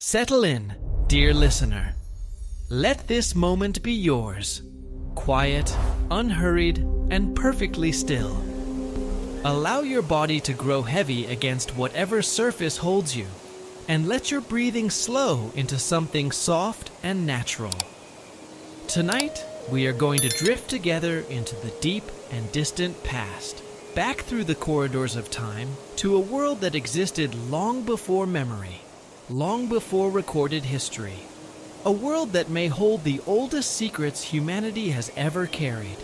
Settle in, dear listener. Let this moment be yours. Quiet, unhurried, and perfectly still. Allow your body to grow heavy against whatever surface holds you, and let your breathing slow into something soft and natural. Tonight, we are going to drift together into the deep and distant past, back through the corridors of time to a world that existed long before memory, long before recorded history. A world that may hold the oldest secrets humanity has ever carried.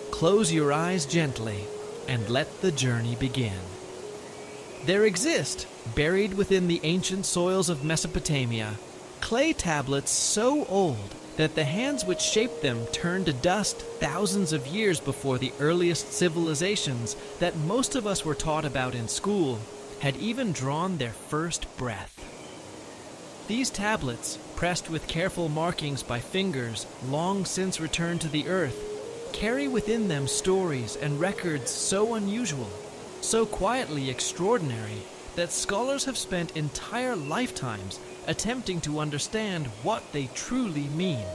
Close your eyes gently and let the journey begin. There exist, buried within the ancient soils of Mesopotamia, clay tablets so old that the hands which shaped them turned to dust thousands of years before the earliest civilizations that most of us were taught about in school had even drawn their first breath. These tablets, pressed with careful markings by fingers long since returned to the earth, carry within them stories and records so unusual, so quietly extraordinary, that scholars have spent entire lifetimes attempting to understand what they truly mean.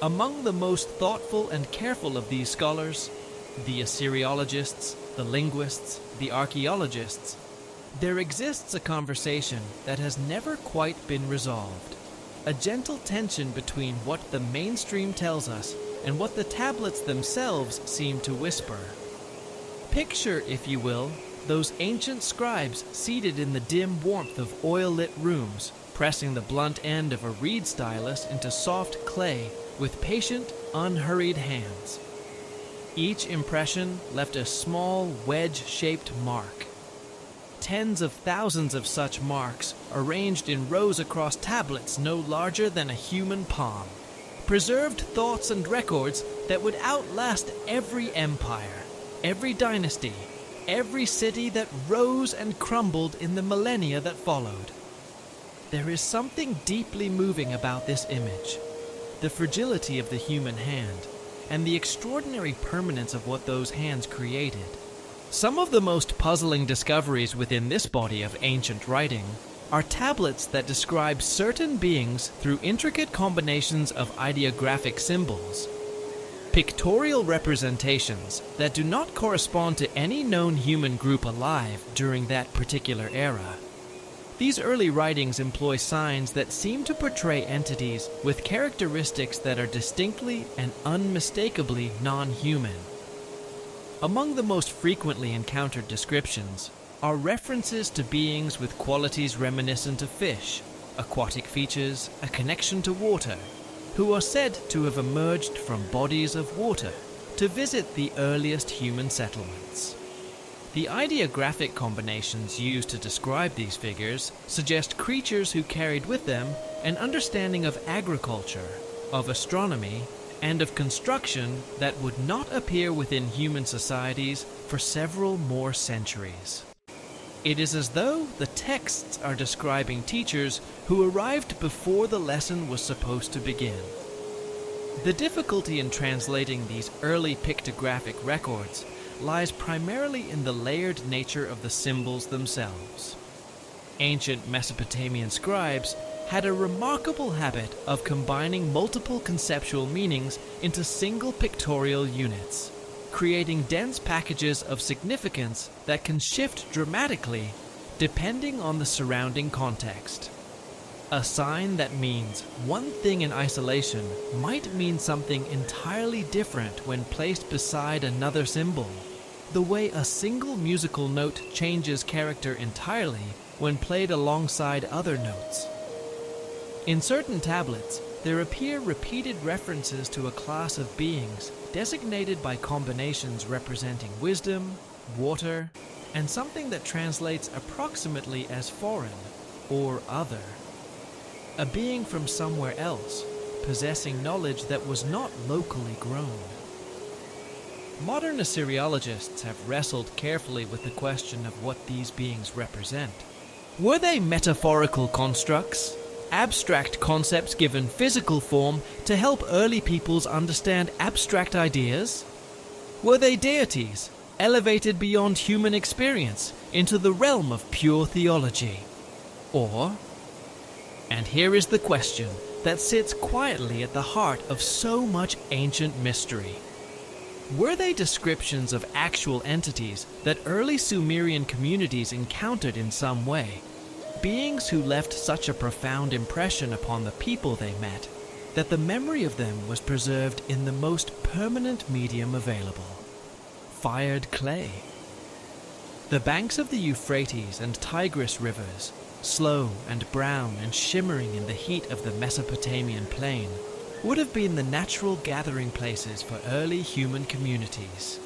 Among the most thoughtful and careful of these scholars, the Assyriologists, the linguists, the archaeologists, there exists a conversation that has never quite been resolved. A gentle tension between what the mainstream tells us and what the tablets themselves seem to whisper. Picture, if you will, those ancient scribes seated in the dim warmth of oil-lit rooms, pressing the blunt end of a reed stylus into soft clay with patient, unhurried hands. Each impression left a small, wedge-shaped mark. Tens of thousands of such marks, arranged in rows across tablets no larger than a human palm. Preserved thoughts and records that would outlast every empire, every dynasty, every city that rose and crumbled in the millennia that followed. There is something deeply moving about this image, the fragility of the human hand, and the extraordinary permanence of what those hands created. Some of the most puzzling discoveries within this body of ancient writing are tablets that describe certain beings through intricate combinations of ideographic symbols, pictorial representations that do not correspond to any known human group alive during that particular era. These early writings employ signs that seem to portray entities with characteristics that are distinctly and unmistakably non-human. Among the most frequently encountered descriptions are references to beings with qualities reminiscent of fish, aquatic features, a connection to water, who are said to have emerged from bodies of water to visit the earliest human settlements. The ideographic combinations used to describe these figures suggest creatures who carried with them an understanding of agriculture, of astronomy, and of construction that would not appear within human societies for several more centuries. It is as though the texts are describing teachers who arrived before the lesson was supposed to begin. The difficulty in translating these early pictographic records lies primarily in the layered nature of the symbols themselves. Ancient Mesopotamian scribes had a remarkable habit of combining multiple conceptual meanings into single pictorial units, creating dense packages of significance that can shift dramatically depending on the surrounding context. A sign that means one thing in isolation might mean something entirely different when placed beside another symbol, the way a single musical note changes character entirely when played alongside other notes. In certain tablets, there appear repeated references to a class of beings designated by combinations representing wisdom, water, and something that translates approximately as foreign or other. A being from somewhere else, possessing knowledge that was not locally grown. Modern Assyriologists have wrestled carefully with the question of what these beings represent. Were they metaphorical constructs? Abstract concepts given physical form to help early peoples understand abstract ideas? Were they deities, elevated beyond human experience into the realm of pure theology? Or And here is the question that sits quietly at the heart of so much ancient mystery. Were they descriptions of actual entities that early Sumerian communities encountered in some way? Beings who left such a profound impression upon the people they met that the memory of them was preserved in the most permanent medium available: fired clay. The banks of the Euphrates and Tigris rivers, slow and brown and shimmering in the heat of the Mesopotamian plain, would have been the natural gathering places for early human communities.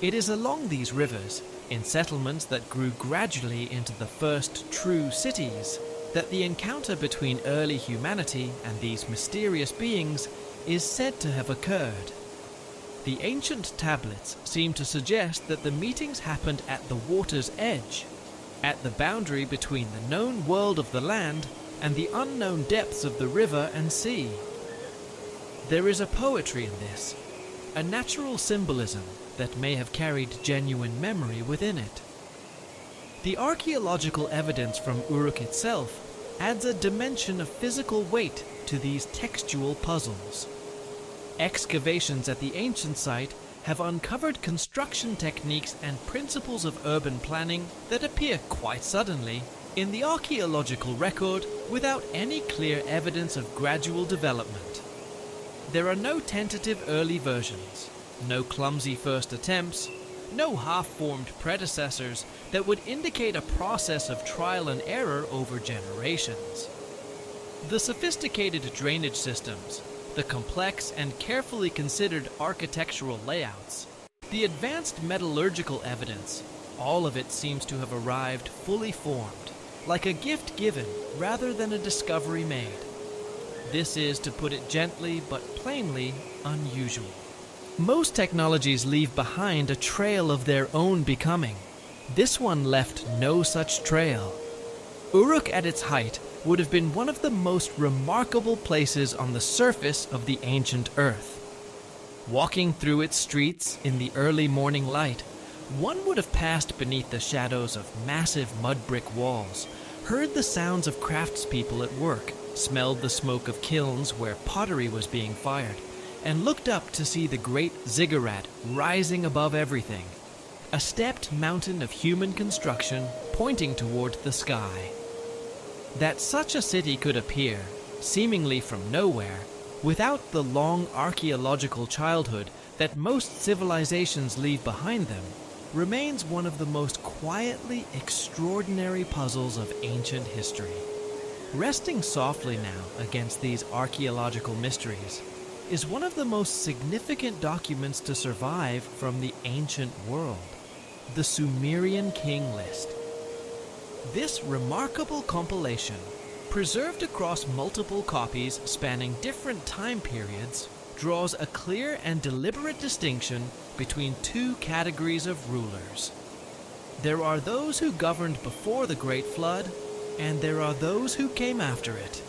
It is along these rivers, in settlements that grew gradually into the first true cities, that the encounter between early humanity and these mysterious beings is said to have occurred. The ancient tablets seem to suggest that the meetings happened at the water's edge, at the boundary between the known world of the land and the unknown depths of the river and sea. There is a poetry in this, a natural symbolism that may have carried genuine memory within it. The archaeological evidence from Uruk itself adds a dimension of physical weight to these textual puzzles. Excavations at the ancient site have uncovered construction techniques and principles of urban planning that appear quite suddenly in the archaeological record without any clear evidence of gradual development. There are no tentative early versions, no clumsy first attempts, no half-formed predecessors that would indicate a process of trial and error over generations. The sophisticated drainage systems, the complex and carefully considered architectural layouts, the advanced metallurgical evidence, all of it seems to have arrived fully formed, like a gift given rather than a discovery made. This is, to put it gently but plainly, unusual. Most technologies leave behind a trail of their own becoming. This one left no such trail. Uruk at its height would have been one of the most remarkable places on the surface of the ancient earth. Walking through its streets in the early morning light, one would have passed beneath the shadows of massive mud brick walls, heard the sounds of craftspeople at work, smelled the smoke of kilns where pottery was being fired, and looked up to see the great ziggurat rising above everything, a stepped mountain of human construction pointing toward the sky. That such a city could appear, seemingly from nowhere, without the long archaeological childhood that most civilizations leave behind them, remains one of the most quietly extraordinary puzzles of ancient history. Resting softly now against these archaeological mysteries is one of the most significant documents to survive from the ancient world, the Sumerian king list. This remarkable compilation, preserved across multiple copies spanning different time periods, draws a clear and deliberate distinction between two categories of rulers. There are those who governed before the Great Flood, and there are those who came after it.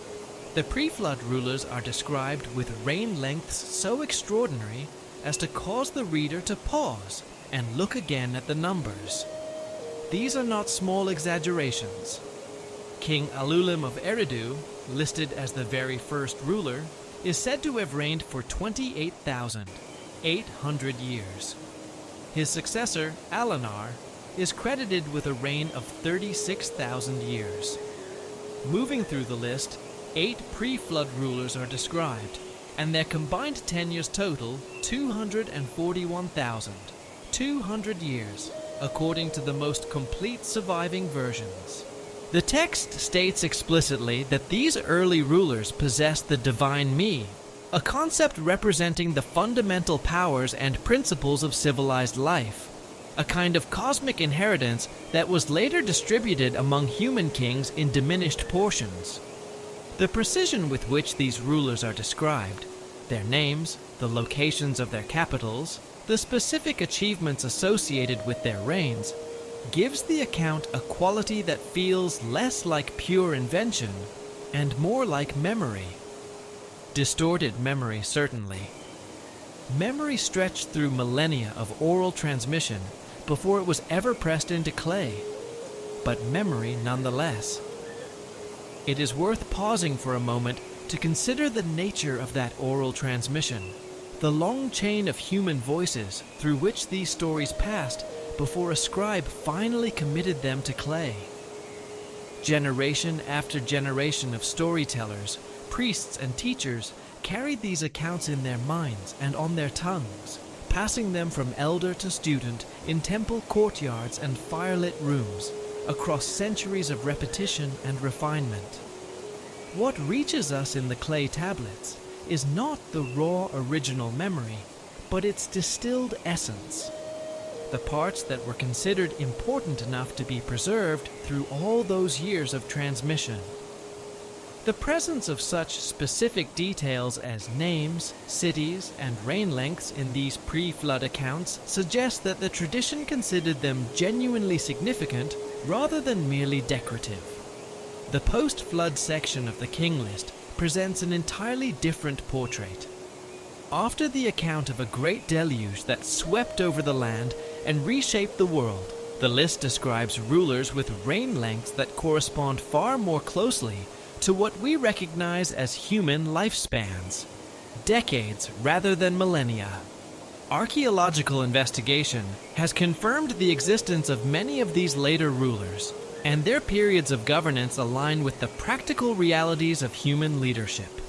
The pre-flood rulers are described with reign lengths so extraordinary as to cause the reader to pause and look again at the numbers. These are not small exaggerations. King Allulim of Eridu, listed as the very first ruler, is said to have reigned for 28,800 years. His successor, Alanar, is credited with a reign of 36,000 years. Moving through the list, 8 pre-flood rulers are described, and their combined tenures total 241,200 years, according to the most complete surviving versions. The text states explicitly that these early rulers possessed the divine me, a concept representing the fundamental powers and principles of civilized life, a kind of cosmic inheritance that was later distributed among human kings in diminished portions. The precision with which these rulers are described, their names, the locations of their capitals, the specific achievements associated with their reigns, gives the account a quality that feels less like pure invention and more like memory. Distorted memory, certainly. Memory stretched through millennia of oral transmission before it was ever pressed into clay, but memory nonetheless. it is worth pausing for a moment to consider the nature of that oral transmission, the long chain of human voices through which these stories passed before a scribe finally committed them to clay. Generation after generation of storytellers, priests, and teachers carried these accounts in their minds and on their tongues, passing them from elder to student in temple courtyards and firelit rooms, across centuries of repetition and refinement. What reaches us in the clay tablets is not the raw original memory, but its distilled essence. The parts that were considered important enough to be preserved through all those years of transmission. The presence of such specific details as names, cities, and rain lengths in these pre-flood accounts suggests that the tradition considered them genuinely significant rather than merely decorative. The post-flood section of the King List presents an entirely different portrait. After the account of a great deluge that swept over the land and reshaped the world, the list describes rulers with reign lengths that correspond far more closely to what we recognize as human lifespans, decades rather than millennia. Archaeological investigation has confirmed the existence of many of these later rulers, and their periods of governance align with the practical realities of human leadership.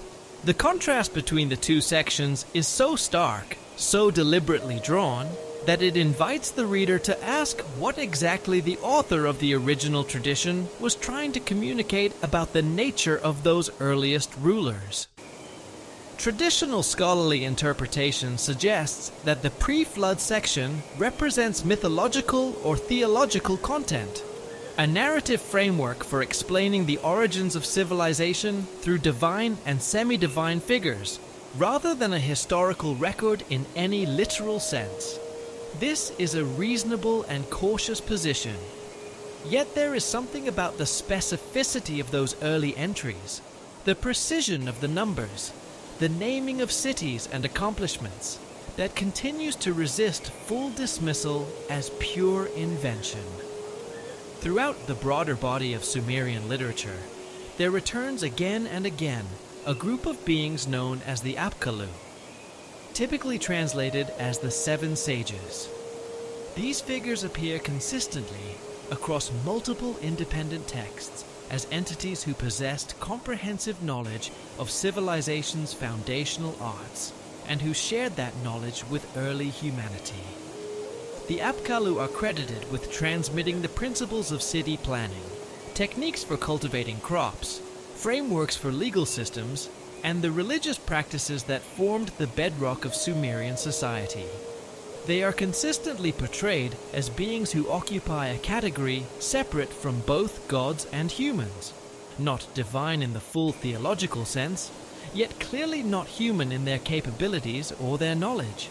The contrast between the two sections is so stark, so deliberately drawn, that it invites the reader to ask what exactly the author of the original tradition was trying to communicate about the nature of those earliest rulers. Traditional scholarly interpretation suggests that the pre-flood section represents mythological or theological content, a narrative framework for explaining the origins of civilization through divine and semi-divine figures, rather than a historical record in any literal sense. This is a reasonable and cautious position. Yet there is something about the specificity of those early entries, the precision of the numbers, the naming of cities and accomplishments, that continues to resist full dismissal as pure invention. Throughout the broader body of Sumerian literature, there returns again and again a group of beings known as the Apkallu, typically translated as the Seven Sages. These figures appear consistently across multiple independent texts as entities who possessed comprehensive knowledge of civilization's foundational arts and who shared that knowledge with early humanity. The Apkallu are credited with transmitting the principles of city planning, techniques for cultivating crops, frameworks for legal systems, and the religious practices that formed the bedrock of Sumerian society. They are consistently portrayed as beings who occupy a category separate from both gods and humans, not divine in the full theological sense, yet clearly not human in their capabilities or their knowledge.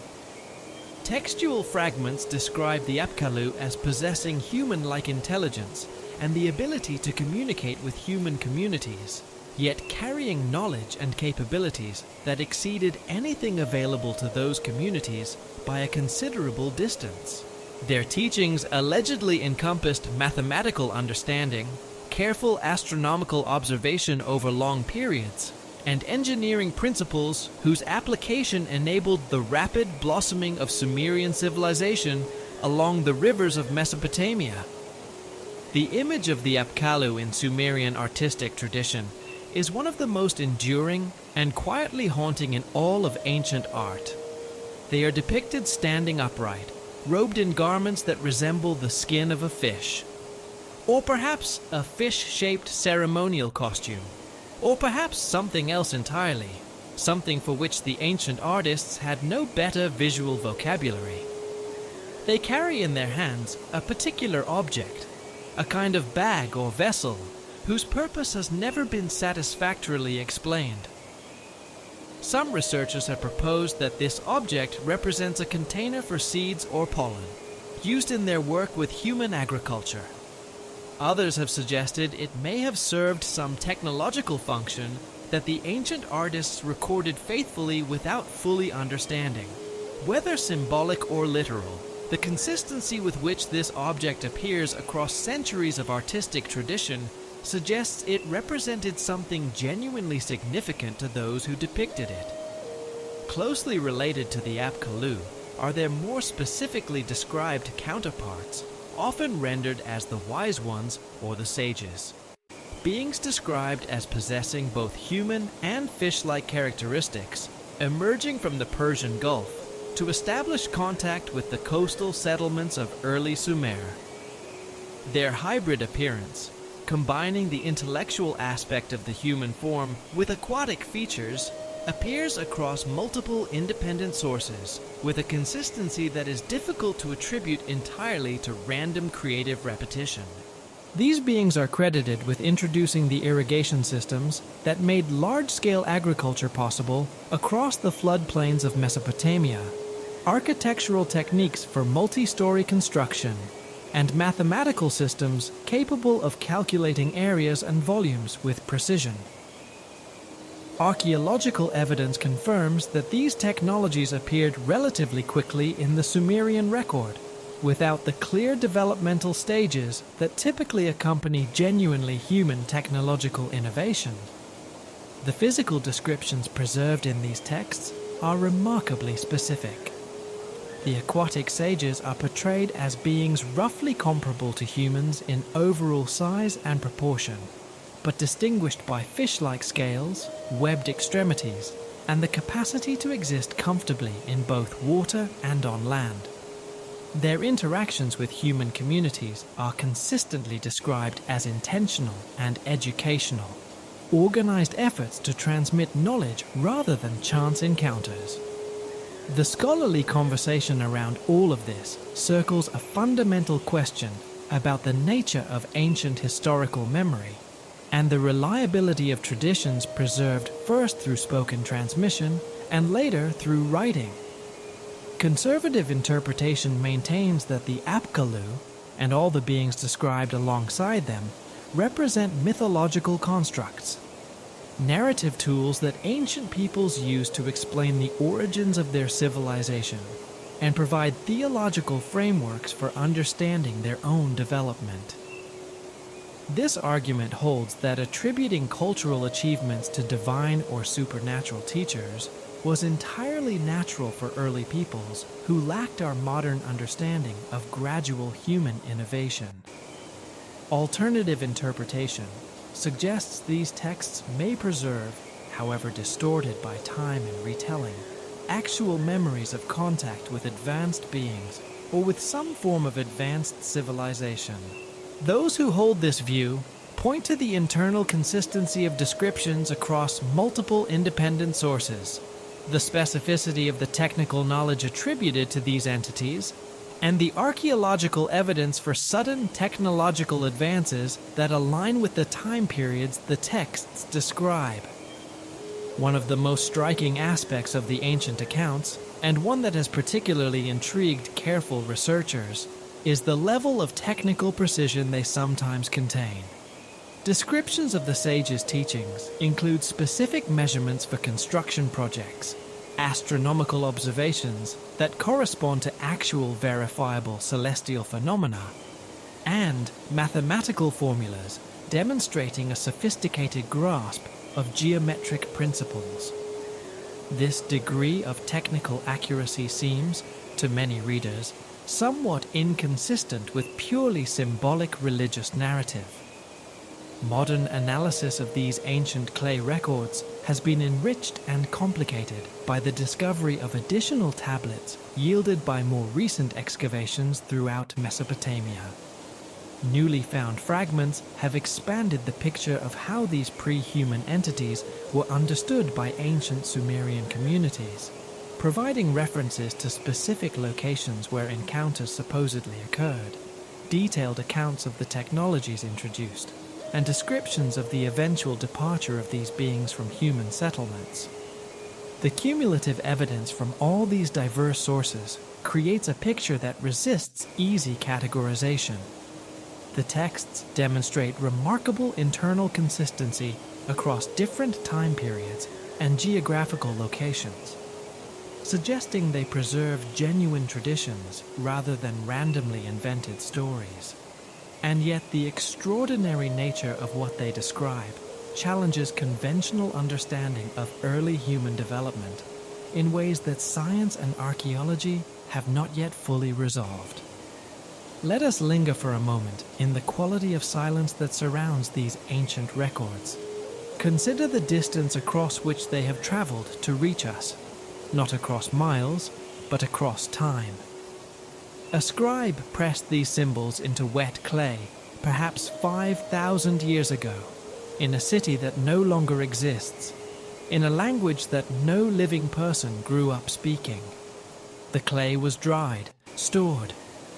Textual fragments describe the Apkallu as possessing human-like intelligence and the ability to communicate with human communities, yet carrying knowledge and capabilities that exceeded anything available to those communities by a considerable distance. Their teachings allegedly encompassed mathematical understanding, careful astronomical observation over long periods, and engineering principles whose application enabled the rapid blossoming of Sumerian civilization along the rivers of Mesopotamia. The image of the Apkallu in Sumerian artistic tradition is one of the most enduring and quietly haunting in all of ancient art. They are depicted standing upright, robed in garments that resemble the skin of a fish, or perhaps a fish-shaped ceremonial costume, or perhaps something else entirely, something for which the ancient artists had no better visual vocabulary. They carry in their hands a particular object, a kind of bag or vessel, whose purpose has never been satisfactorily explained. Some researchers have proposed that this object represents a container for seeds or pollen, used in their work with human agriculture. Others have suggested it may have served some technological function that the ancient artists recorded faithfully without fully understanding. Whether symbolic or literal, the consistency with which this object appears across centuries of artistic tradition suggests it represented something genuinely significant to those who depicted it. Closely related to the Apkallu are their more specifically described counterparts, often rendered as the wise ones or the sages. Beings described as possessing both human and fish-like characteristics, emerging from the Persian Gulf to establish contact with the coastal settlements of early Sumer. Their hybrid appearance, combining the intellectual aspect of the human form with aquatic features, appears across multiple independent sources with a consistency that is difficult to attribute entirely to random creative repetition. These beings are credited with introducing the irrigation systems that made large-scale agriculture possible across the floodplains of Mesopotamia, architectural techniques for multi-story construction, and mathematical systems capable of calculating areas and volumes with precision. Archaeological evidence confirms that these technologies appeared relatively quickly in the Sumerian record, without the clear developmental stages that typically accompany genuinely human technological innovation. The physical descriptions preserved in these texts are remarkably specific. The aquatic sages are portrayed as beings roughly comparable to humans in overall size and proportion, but distinguished by fish-like scales, webbed extremities, and the capacity to exist comfortably in both water and on land. Their interactions with human communities are consistently described as intentional and educational, organized efforts to transmit knowledge rather than chance encounters. The scholarly conversation around all of this circles a fundamental question about the nature of ancient historical memory and the reliability of traditions preserved first through spoken transmission and later through writing. Conservative interpretation maintains that the Apkallu, and all the beings described alongside them, represent mythological constructs, narrative tools that ancient peoples used to explain the origins of their civilization and provide theological frameworks for understanding their own development. This argument holds that attributing cultural achievements to divine or supernatural teachers was entirely natural for early peoples who lacked our modern understanding of gradual human innovation. Alternative interpretation suggests these texts may preserve, however distorted by time and retelling, actual memories of contact with advanced beings or with some form of advanced civilization. Those who hold this view point to the internal consistency of descriptions across multiple independent sources, the specificity of the technical knowledge attributed to these entities, and the archaeological evidence for sudden technological advances that align with the time periods the texts describe. One of the most striking aspects of the ancient accounts, and one that has particularly intrigued careful researchers, is the level of technical precision they sometimes contain. Descriptions of the sages' teachings include specific measurements for construction projects, astronomical observations that correspond to actual verifiable celestial phenomena, and mathematical formulas demonstrating a sophisticated grasp of geometric principles. This degree of technical accuracy seems, to many readers, somewhat inconsistent with purely symbolic religious narrative. Modern analysis of these ancient clay records has been enriched and complicated by the discovery of additional tablets yielded by more recent excavations throughout Mesopotamia. Newly found fragments have expanded the picture of how these pre-human entities were understood by ancient Sumerian communities, providing references to specific locations where encounters supposedly occurred, detailed accounts of the technologies introduced, and descriptions of the eventual departure of these beings from human settlements. The cumulative evidence from all these diverse sources creates a picture that resists easy categorization. The texts demonstrate remarkable internal consistency across different time periods and geographical locations, suggesting they preserve genuine traditions rather than randomly invented stories. And yet the extraordinary nature of what they describe challenges conventional understanding of early human development in ways that science and archaeology have not yet fully resolved. Let us linger for a moment in the quality of silence that surrounds these ancient records. Consider the distance across which they have traveled to reach us, not across miles, but across time. A scribe pressed these symbols into wet clay, perhaps 5,000 years ago, in a city that no longer exists, in a language that no living person grew up speaking. The clay was dried, stored,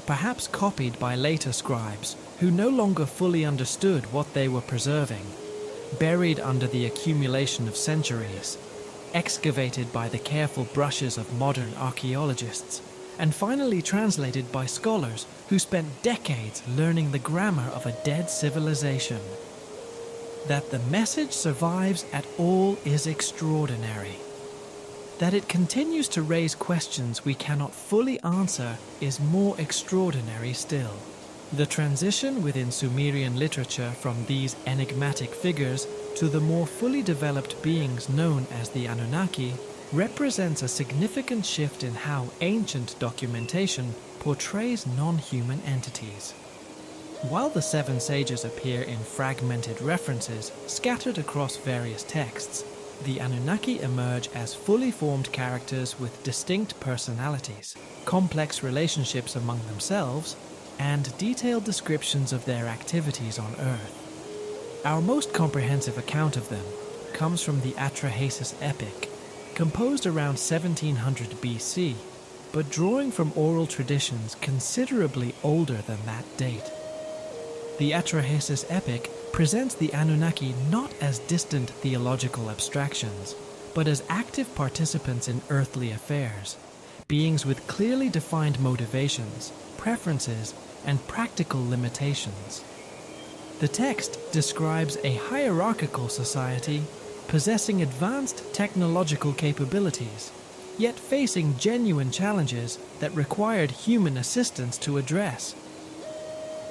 perhaps copied by later scribes who no longer fully understood what they were preserving, buried under the accumulation of centuries, excavated by the careful brushes of modern archaeologists, and finally translated by scholars who spent decades learning the grammar of a dead civilization. That the message survives at all is extraordinary. That it continues to raise questions we cannot fully answer is more extraordinary still. The transition within Sumerian literature from these enigmatic figures to the more fully developed beings known as the Anunnaki represents a significant shift in how ancient documentation portrays non-human entities. While the seven sages appear in fragmented references scattered across various texts, the Anunnaki emerge as fully formed characters with distinct personalities, complex relationships among themselves, and detailed descriptions of their activities on Earth. Our most comprehensive account of them comes from the Atrahasis epic, composed around 1700 BC, but drawing from oral traditions considerably older than that date. The Atrahasis epic presents the Anunnaki not as distant theological abstractions, but as active participants in earthly affairs, beings with clearly defined motivations, preferences, and practical limitations. The text describes a hierarchical society possessing advanced technological capabilities, yet facing genuine challenges that required human assistance to address.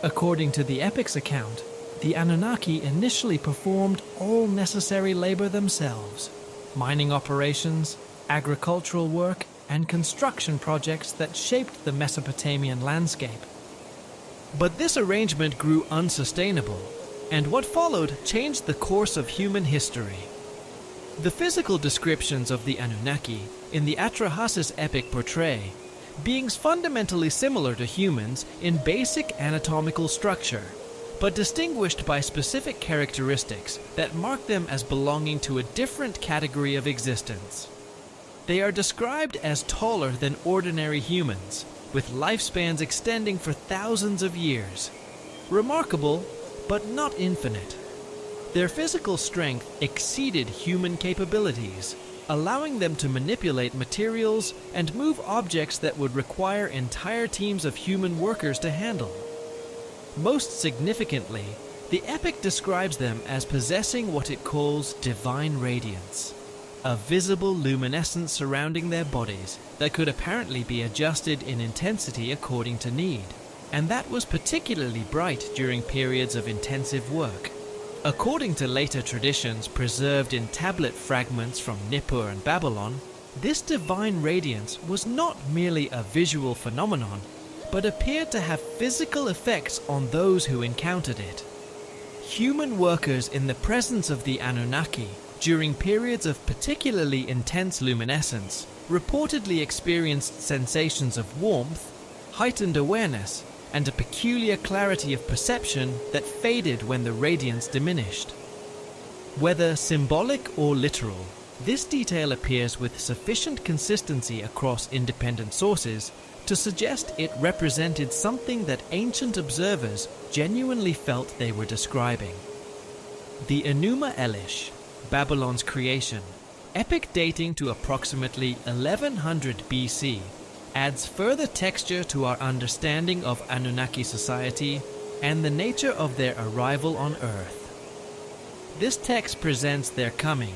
According to the epic's account, the Anunnaki initially performed all necessary labor themselves, mining operations, agricultural work, and construction projects that shaped the Mesopotamian landscape. But this arrangement grew unsustainable, and what followed changed the course of human history. The physical descriptions of the Anunnaki in the Atrahasis epic portray beings fundamentally similar to humans in basic anatomical structure, but distinguished by specific characteristics that mark them as belonging to a different category of existence. They are described as taller than ordinary humans, with lifespans extending for thousands of years. Remarkable, but not infinite. Their physical strength exceeded human capabilities, allowing them to manipulate materials and move objects that would require entire teams of human workers to handle. Most significantly, the epic describes them as possessing what it calls divine radiance, a visible luminescence surrounding their bodies that could apparently be adjusted in intensity according to need, and that was particularly bright during periods of intensive work. According to later traditions preserved in tablet fragments from Nippur and Babylon, this divine radiance was not merely a visual phenomenon, but appeared to have physical effects on those who encountered it. Human workers in the presence of the Anunnaki during periods of particularly intense luminescence reportedly experienced sensations of warmth, heightened awareness, and a peculiar clarity of perception that faded when the radiance diminished. Whether symbolic or literal, this detail appears with sufficient consistency across independent sources to suggest it represented something that ancient observers genuinely felt they were describing. The Enuma Elish, Babylon's creation, epic dating to approximately 1100 BC, adds further texture to our understanding of Anunnaki society and the nature of their arrival on Earth. This text presents their coming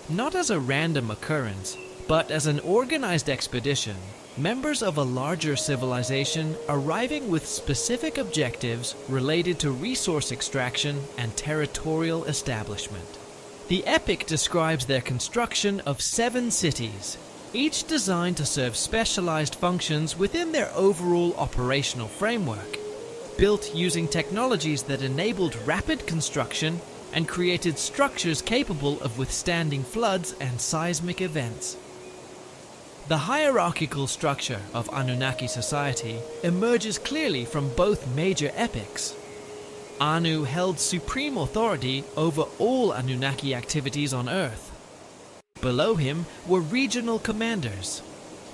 not as a random occurrence, but as an organized expedition, members of a larger civilization arriving with specific objectives related to resource extraction and territorial establishment. The epic describes their construction of 7 cities, each designed to serve specialized functions within their overall operational framework, built using technologies that enabled rapid construction and created structures capable of withstanding floods and seismic events. The hierarchical structure of Anunnaki society emerges clearly from both major epics. Anu held supreme authority over all Anunnaki activities on Earth. Below him were regional commanders,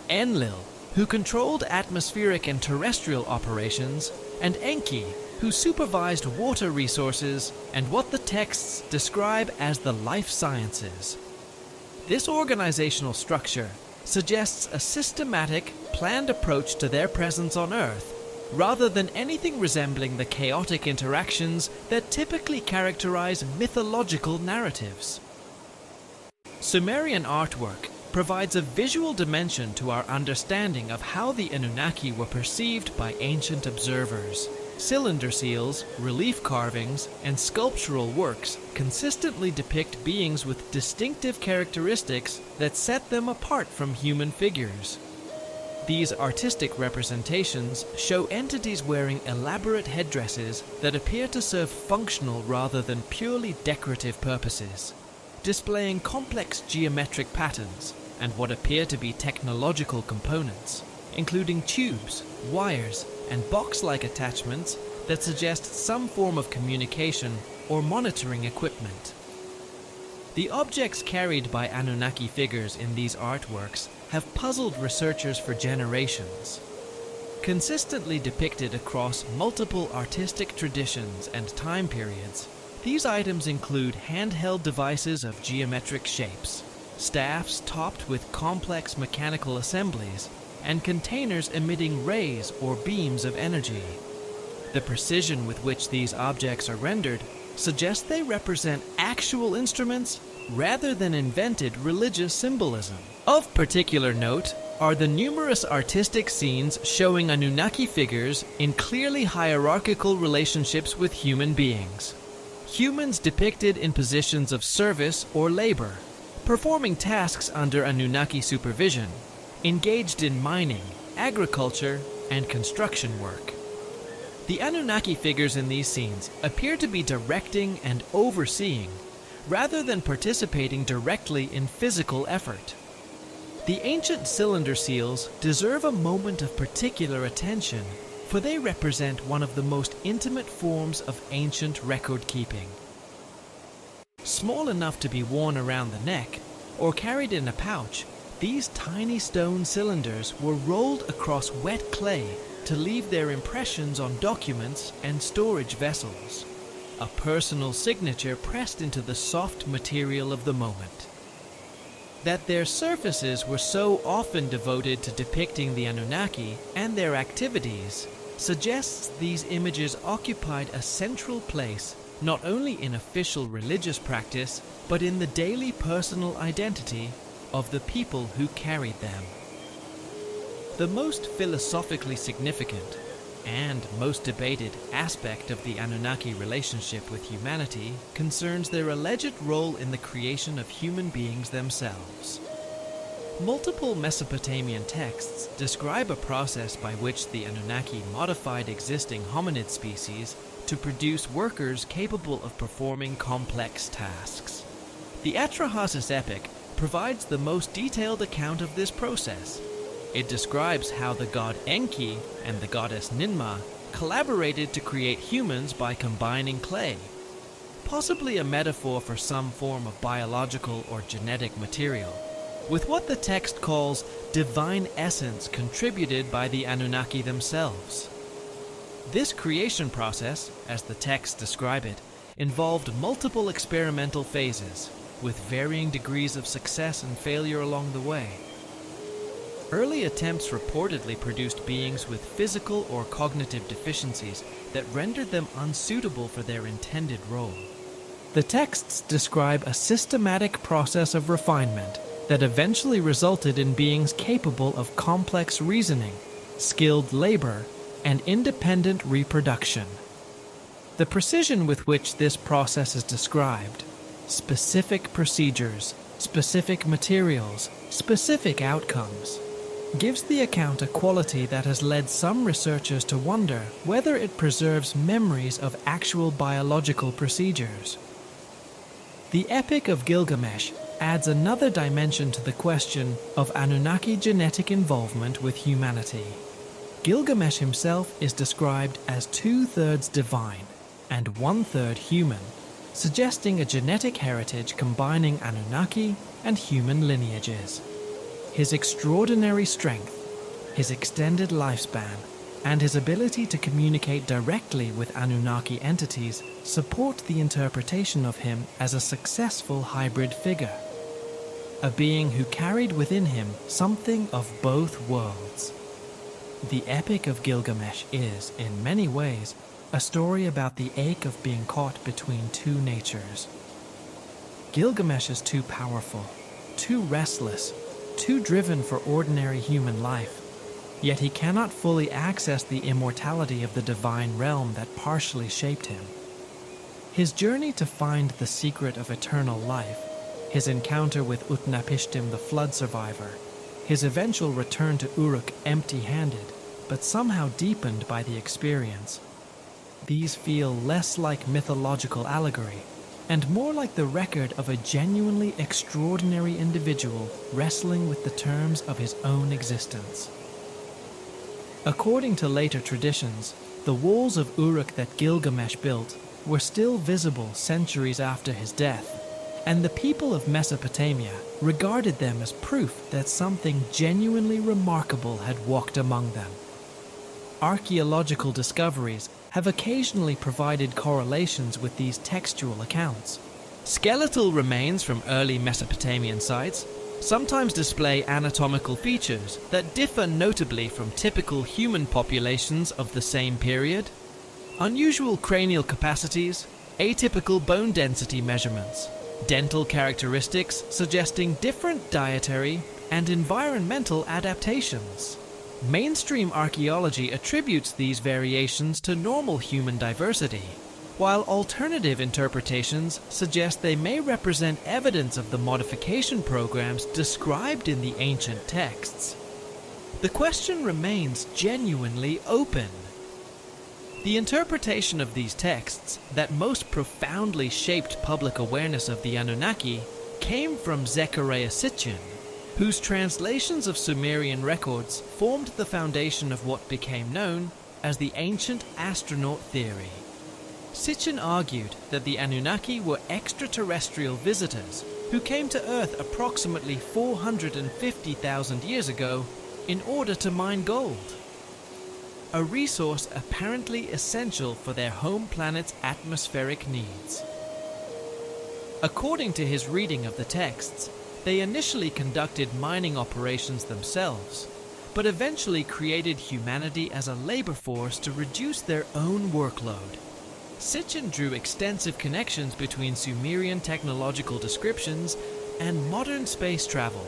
Enlil, who controlled atmospheric and terrestrial operations, and Enki, who supervised water resources and what the texts describe as the life sciences. This organizational structure suggests a systematic, planned approach to their presence on Earth, rather than anything resembling the chaotic interactions that typically characterize mythological narratives. Sumerian artwork provides a visual dimension to our understanding of how the Anunnaki were perceived by ancient observers. Cylinder seals, relief carvings, and sculptural works consistently depict beings with distinctive characteristics that set them apart from human figures. These artistic representations show entities wearing elaborate headdresses that appear to serve functional rather than purely decorative purposes, displaying complex geometric patterns and what appear to be technological components, including tubes, wires, and box-like attachments that suggest some form of communication or monitoring equipment. The objects carried by Anunnaki figures in these artworks have puzzled researchers for generations. Consistently depicted across multiple artistic traditions and time periods, these items include handheld devices of geometric shapes, staffs topped with complex mechanical assemblies, and containers emitting rays or beams of energy. The precision with which these objects are rendered suggests they represent actual instruments rather than invented religious symbolism. Of particular note are the numerous artistic scenes showing Anunnaki figures in clearly hierarchical relationships with human beings. Humans depicted in positions of service or labor, performing tasks under Anunnaki supervision, engaged in mining, agriculture, and construction work. The Anunnaki figures in these scenes appear to be directing and overseeing, rather than participating directly in physical effort. The ancient cylinder seals deserve a moment of particular attention, for they represent one of the most intimate forms of ancient record-keeping. Small enough to be worn around the neck, or carried in a pouch, these tiny stone cylinders were rolled across wet clay to leave their impressions on documents and storage vessels, a personal signature pressed into the soft material of the moment. That their surfaces were so often devoted to depicting the Anunnaki and their activities suggests these images occupied a central place not only in official religious practice, but in the daily personal identity of the people who carried them. The most philosophically significant and most debated aspect of the Anunnaki relationship with humanity concerns their alleged role in the creation of human beings themselves. Multiple Mesopotamian texts describe a process by which the Anunnaki modified existing hominid species to produce workers capable of performing complex tasks. The Atrahasis epic provides the most detailed account of this process. It describes how the god Enki and the goddess Ninmah collaborated to create humans by combining clay, possibly a metaphor for some form of biological or genetic material, with what the text calls divine essence contributed by the Anunnaki themselves. This creation process, as the texts describe it, involved multiple experimental phases, with varying degrees of success and failure along the way. Early attempts reportedly produced beings with physical or cognitive deficiencies that rendered them unsuitable for their intended role. The texts describe a systematic process of refinement that eventually resulted in beings capable of complex reasoning, skilled labor, and independent reproduction. The precision with which this process is described, specific procedures, specific materials, specific outcomes, gives the account a quality that has led some researchers to wonder whether it preserves memories of actual biological procedures. The Epic of Gilgamesh adds another dimension to the question of Anunnaki genetic involvement with humanity. Gilgamesh himself is described as 2/3 divine and 1/3 human, suggesting a genetic heritage combining Anunnaki and human lineages. His extraordinary strength, his extended lifespan, and his ability to communicate directly with Anunnaki entities support the interpretation of him as a successful hybrid figure, a being who carried within him something of both worlds. The Epic of Gilgamesh is, in many ways, a story about the ache of being caught between two natures. Gilgamesh is too powerful, too restless, too driven for ordinary human life, yet he cannot fully access the immortality of the divine realm that partially shaped him. His journey to find the secret of eternal life, his encounter with Utnapishtim the flood survivor, his eventual return to Uruk empty-handed, but somehow deepened by the experience. These feel less like mythological allegory and more like the record of a genuinely extraordinary individual wrestling with the terms of his own existence. According to later traditions, the walls of Uruk that Gilgamesh built were still visible centuries after his death, and the people of Mesopotamia regarded them as proof that something genuinely remarkable had walked among them. Archaeological discoveries have occasionally provided correlations with these textual accounts. Skeletal remains from early Mesopotamian sites sometimes display anatomical features that differ notably from typical human populations of the same period. Unusual cranial capacities, atypical bone density measurements, dental characteristics suggesting different dietary and environmental adaptations. Mainstream archaeology attributes these variations to normal human diversity, while alternative interpretations suggest they may represent evidence of the modification programs described in the ancient texts. The question remains genuinely open. The interpretation of these texts that most profoundly shaped public awareness of the Anunnaki came from Zecharia Sitchin, whose translations of Sumerian records formed the foundation of what became known as the ancient astronaut theory. Sitchin argued that the Anunnaki were extraterrestrial visitors who came to Earth approximately 450,000 years ago in order to mine gold, a resource apparently essential for their home planet's atmospheric needs. According to his reading of the texts, they initially conducted mining operations themselves, but eventually created humanity as a labor force to reduce their own workload. Sitchin drew extensive connections between Sumerian technological descriptions and modern space travel,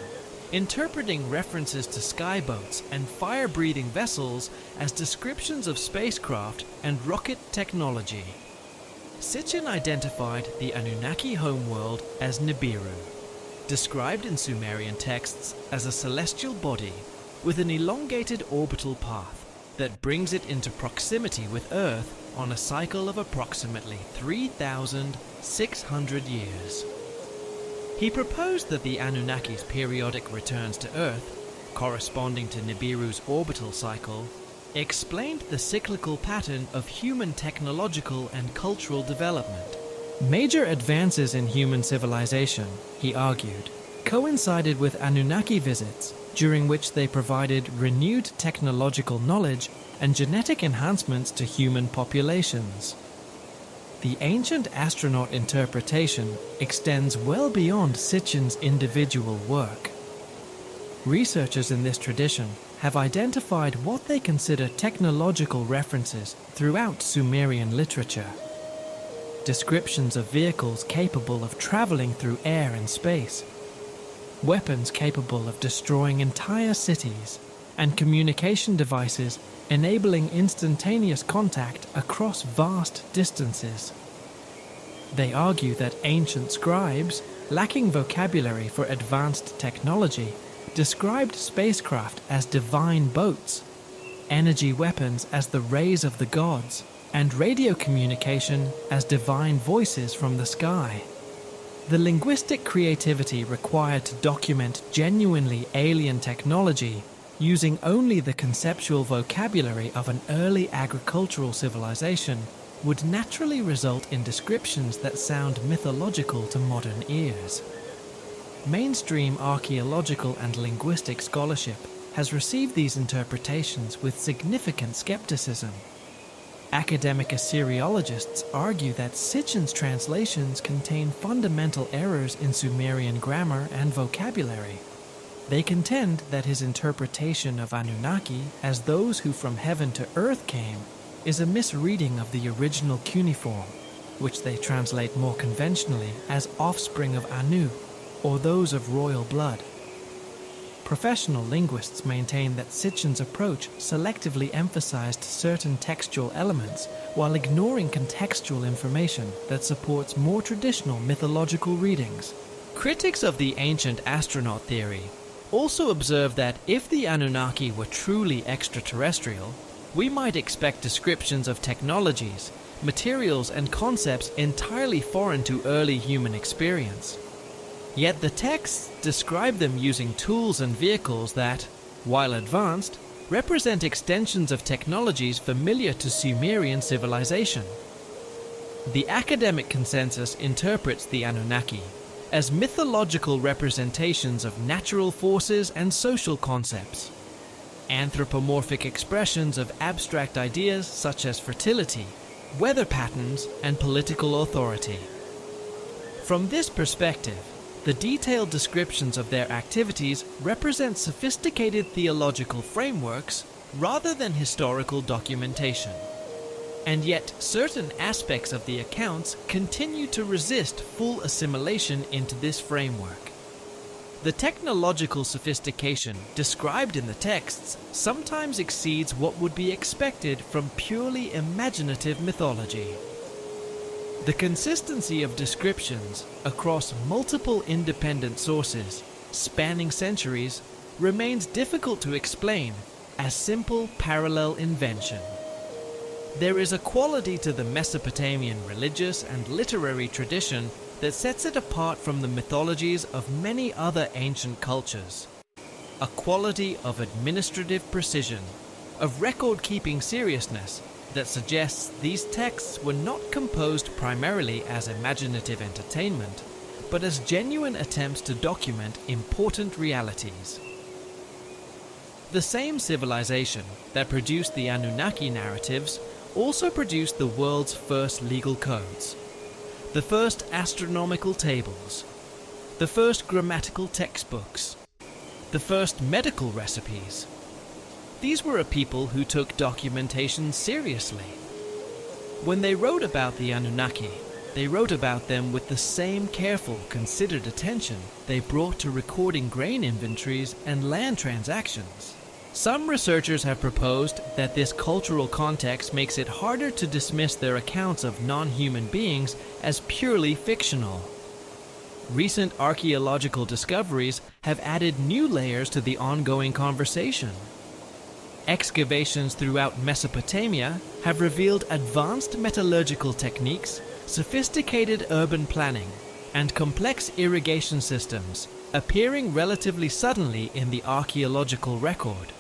interpreting references to skyboats and fire-breathing vessels as descriptions of spacecraft and rocket technology. Sitchin identified the Anunnaki homeworld as Nibiru, described in Sumerian texts as a celestial body with an elongated orbital path that brings it into proximity with Earth on a cycle of approximately 3,600 years. He proposed that the Anunnaki's periodic returns to Earth, corresponding to Nibiru's orbital cycle, explained the cyclical pattern of human technological and cultural development. Major advances in human civilization, he argued, coincided with Anunnaki visits, during which they provided renewed technological knowledge and genetic enhancements to human populations. The ancient astronaut interpretation extends well beyond Sitchin's individual work. Researchers in this tradition have identified what they consider technological references throughout Sumerian literature. Descriptions of vehicles capable of traveling through air and space, weapons capable of destroying entire cities, and communication devices enabling instantaneous contact across vast distances. They argue that ancient scribes, lacking vocabulary for advanced technology, described spacecraft as divine boats, energy weapons as the rays of the gods, and radio communication as divine voices from the sky. The linguistic creativity required to document genuinely alien technology using only the conceptual vocabulary of an early agricultural civilization would naturally result in descriptions that sound mythological to modern ears. Mainstream archaeological and linguistic scholarship has received these interpretations with significant skepticism. Academic Assyriologists argue that Sitchin's translations contain fundamental errors in Sumerian grammar and vocabulary. They contend that his interpretation of Anunnaki as those who from heaven to earth came is a misreading of the original cuneiform, which they translate more conventionally as offspring of Anu, or those of royal blood. Professional linguists maintain that Sitchin's approach selectively emphasized certain textual elements while ignoring contextual information that supports more traditional mythological readings. Critics of the ancient astronaut theory also observe that if the Anunnaki were truly extraterrestrial, we might expect descriptions of technologies, materials, and concepts entirely foreign to early human experience. Yet the texts describe them using tools and vehicles that, while advanced, represent extensions of technologies familiar to Sumerian civilization. The academic consensus interprets the Anunnaki as mythological representations of natural forces and social concepts, anthropomorphic expressions of abstract ideas such as fertility, weather patterns, and political authority. From this perspective, the detailed descriptions of their activities represent sophisticated theological frameworks rather than historical documentation. And yet, certain aspects of the accounts continue to resist full assimilation into this framework. The technological sophistication described in the texts sometimes exceeds what would be expected from purely imaginative mythology. The consistency of descriptions across multiple independent sources, spanning centuries, remains difficult to explain as simple parallel invention. There is a quality to the Mesopotamian religious and literary tradition that sets it apart from the mythologies of many other ancient cultures. A quality of administrative precision, of record-keeping seriousness, that suggests these texts were not composed primarily as imaginative entertainment, but as genuine attempts to document important realities. The same civilization that produced the Anunnaki narratives also produced the world's first legal codes, the first astronomical tables, the first grammatical textbooks, the first medical recipes. These were a people who took documentation seriously. When they wrote about the Anunnaki, they wrote about them with the same careful, considered attention they brought to recording grain inventories and land transactions. Some researchers have proposed that this cultural context makes it harder to dismiss their accounts of non-human beings as purely fictional. Recent archaeological discoveries have added new layers to the ongoing conversation. Excavations throughout Mesopotamia have revealed advanced metallurgical techniques, sophisticated urban planning, and complex irrigation systems, appearing relatively suddenly in the archaeological record.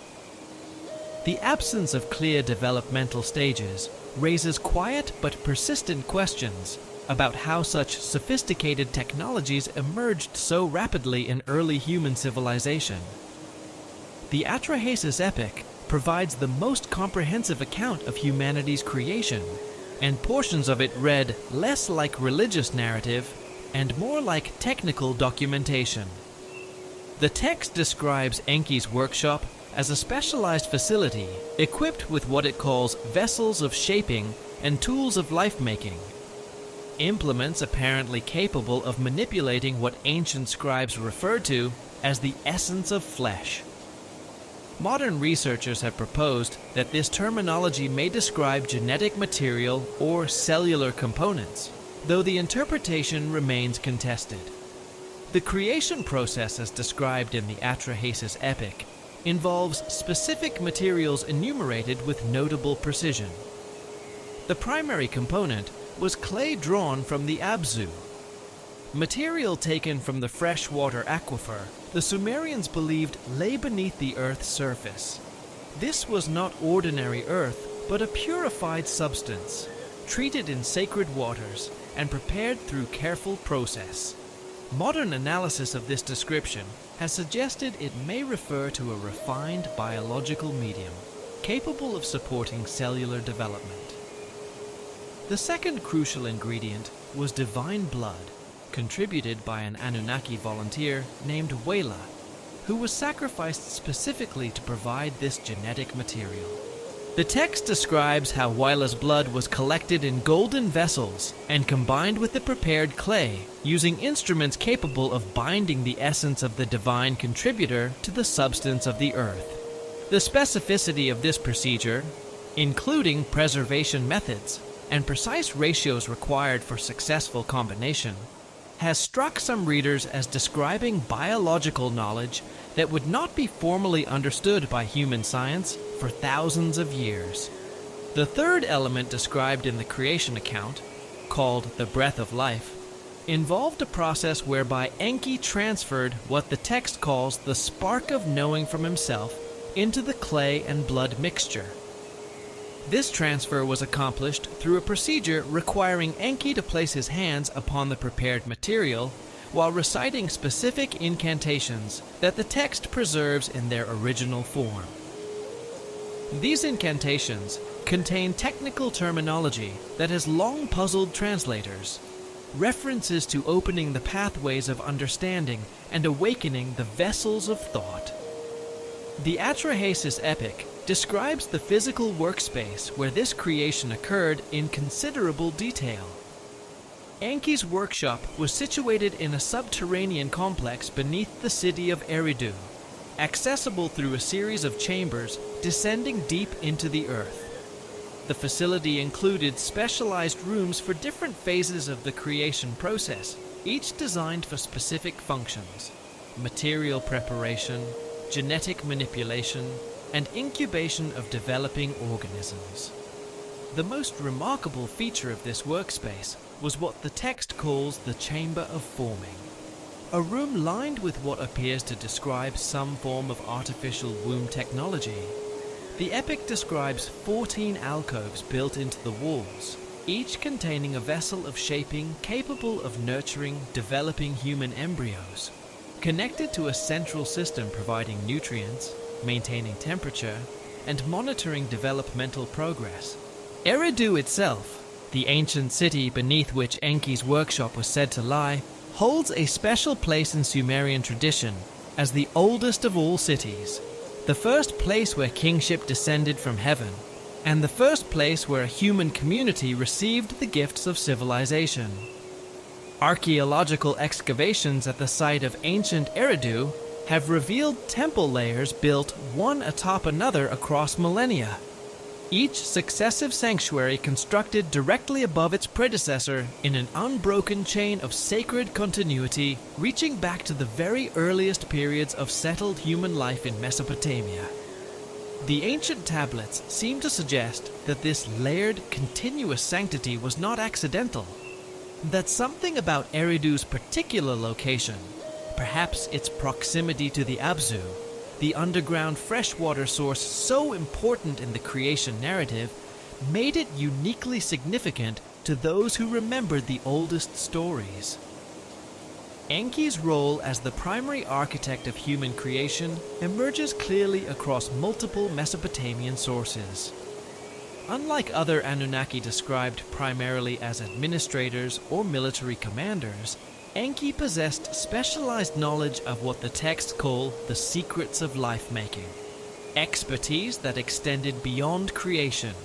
The absence of clear developmental stages raises quiet but persistent questions about how such sophisticated technologies emerged so rapidly in early human civilization. The Atrahasis epic provides the most comprehensive account of humanity's creation, and portions of it read less like religious narrative and more like technical documentation. The text describes Enki's workshop as a specialized facility equipped with what it calls vessels of shaping and tools of life-making. implements apparently capable of manipulating what ancient scribes referred to as the essence of flesh. Modern researchers have proposed that this terminology may describe genetic material or cellular components, though the interpretation remains contested. The creation process as described in the Atrahasis epic involves specific materials enumerated with notable precision. The primary component was clay drawn from the Abzu. Material taken from the freshwater aquifer the Sumerians believed lay beneath the Earth's surface. This was not ordinary earth, but a purified substance, treated in sacred waters and prepared through careful process. Modern analysis of this description has suggested it may refer to a refined biological medium, capable of supporting cellular development. The second crucial ingredient was divine blood, contributed by an Anunnaki volunteer named Wela, who was sacrificed specifically to provide this genetic material. The text describes how Wela's blood was collected in golden vessels and combined with the prepared clay, using instruments capable of binding the essence of the divine contributor to the substance of the earth. The specificity of this procedure, including preservation methods and precise ratios required for successful combination, has struck some readers as describing biological knowledge that would not be formally understood by human science for thousands of years. The third element described in the creation account, called the breath of life, involved a process whereby Enki transferred what the text calls the spark of knowing from himself into the clay and blood mixture. This transfer was accomplished through a procedure requiring Enki to place his hands upon the prepared material while reciting specific incantations that the text preserves in their original form. These incantations contain technical terminology that has long puzzled translators, references to opening the pathways of understanding and awakening the vessels of thought. The Atrahasis epic describes the physical workspace where this creation occurred in considerable detail. Enki's workshop was situated in a subterranean complex beneath the city of Eridu, accessible through a series of chambers descending deep into the earth. The facility included specialized rooms for different phases of the creation process, each designed for specific functions: material preparation, genetic manipulation, and incubation of developing organisms. The most remarkable feature of this workspace was what the text calls the Chamber of Forming, a room lined with what appears to describe some form of artificial womb technology. The epic describes 14 alcoves built into the walls, each containing a vessel of shaping capable of nurturing developing human embryos, connected to a central system providing nutrients, maintaining temperature, and monitoring developmental progress. Eridu itself, the ancient city beneath which Enki's workshop was said to lie, holds a special place in Sumerian tradition as the oldest of all cities, the first place where kingship descended from heaven, and the first place where a human community received the gifts of civilization. Archaeological excavations at the site of ancient Eridu have revealed temple layers built one atop another across millennia, each successive sanctuary constructed directly above its predecessor in an unbroken chain of sacred continuity reaching back to the very earliest periods of settled human life in Mesopotamia. The ancient tablets seem to suggest that this layered, continuous sanctity was not accidental, that something about Eridu's particular location, perhaps its proximity to the Abzu, the underground freshwater source so important in the creation narrative, made it uniquely significant to those who remembered the oldest stories. Enki's role as the primary architect of human creation emerges clearly across multiple Mesopotamian sources. Unlike other Anunnaki described primarily as administrators or military commanders, Enki possessed specialized knowledge of what the texts call the secrets of life-making, expertise that extended beyond creation,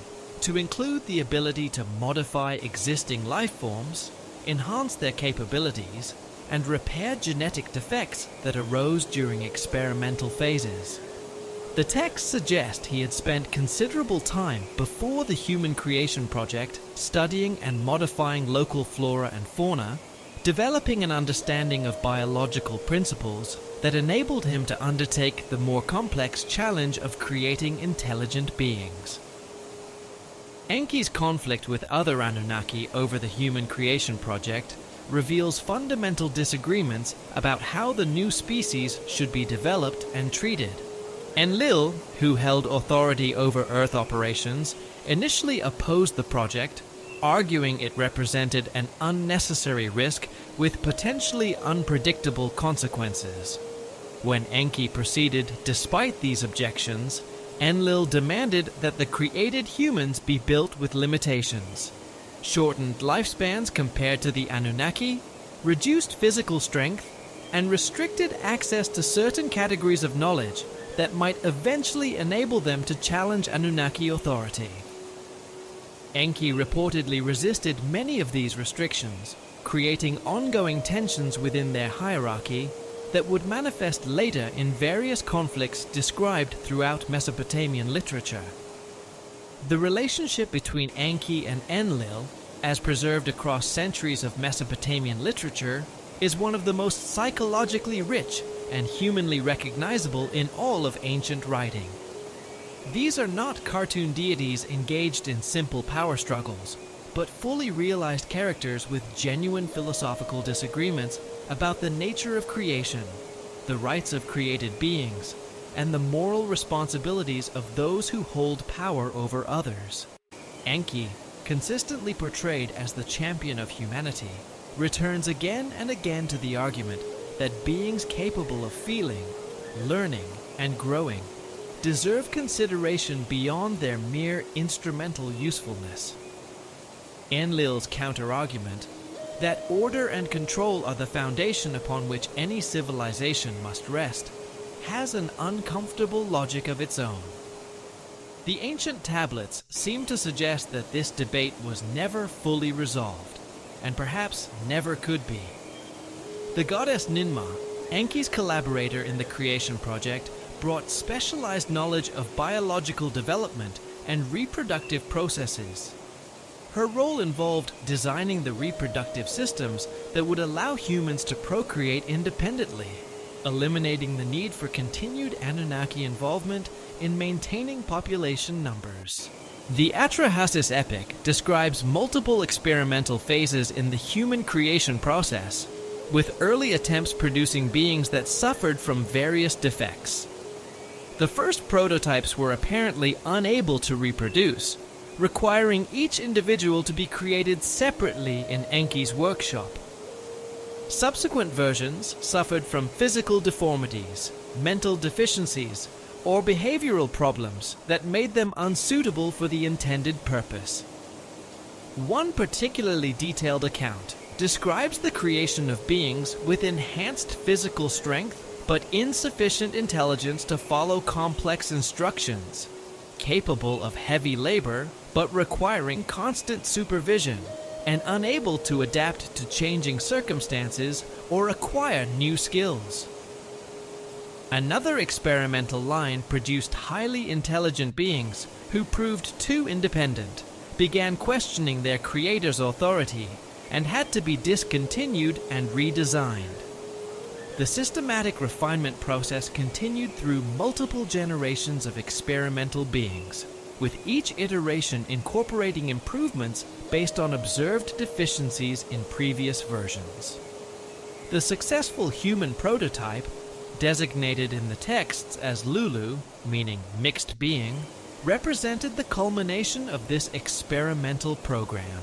to include the ability to modify existing life forms, enhance their capabilities, and repair genetic defects that arose during experimental phases. The texts suggest he had spent considerable time before the Human Creation Project studying and modifying local flora and fauna, developing an understanding of biological principles that enabled him to undertake the more complex challenge of creating intelligent beings. Enki's conflict with other Anunnaki over the Human Creation Project reveals fundamental disagreements about how the new species should be developed and treated. Enlil, who held authority over Earth operations, initially opposed the project, arguing it represented an unnecessary risk with potentially unpredictable consequences. When Enki proceeded despite these objections, Enlil demanded that the created humans be built with limitations: shortened lifespans compared to the Anunnaki, reduced physical strength, and restricted access to certain categories of knowledge that might eventually enable them to challenge Anunnaki authority. Enki reportedly resisted many of these restrictions, creating ongoing tensions within their hierarchy that would manifest later in various conflicts described throughout Mesopotamian literature. The relationship between Enki and Enlil, as preserved across centuries of Mesopotamian literature, is one of the most psychologically rich and humanly recognizable in all of ancient writing. These are not cartoon deities engaged in simple power struggles, but fully realized characters with genuine philosophical disagreements about the nature of creation, the rights of created beings, and the moral responsibilities of those who hold power over others. Enki, consistently portrayed as the champion of humanity, returns again and again to the argument that beings capable of feeling, learning, and growing deserve consideration beyond their mere instrumental usefulness. Enlil's counter-argument, that order and control are the foundation upon which any civilization must rest, has an uncomfortable logic of its own. The ancient tablets seem to suggest that this debate was never fully resolved, and perhaps never could be. The goddess Ninmah, Enki's collaborator in the creation project, brought specialized knowledge of biological development and reproductive processes. Her role involved designing the reproductive systems that would allow humans to procreate independently, eliminating the need for continued Anunnaki involvement in maintaining population numbers. The Atrahasis epic describes multiple experimental phases in the human creation process, with early attempts producing beings that suffered from various defects. The first prototypes were apparently unable to reproduce, requiring each individual to be created separately in Enki's workshop. Subsequent versions suffered from physical deformities, mental deficiencies, or behavioral problems that made them unsuitable for the intended purpose. One particularly detailed account describes the creation of beings with enhanced physical strength but insufficient intelligence to follow complex instructions, capable of heavy labor but requiring constant supervision, and unable to adapt to changing circumstances or acquire new skills. Another experimental line produced highly intelligent beings who proved too independent, began questioning their creator's authority, and had to be discontinued and redesigned. The systematic refinement process continued through multiple generations of experimental beings, with each iteration incorporating improvements based on observed deficiencies in previous versions. The successful human prototype, designated in the texts as Lulu, meaning mixed being, represented the culmination of this experimental program.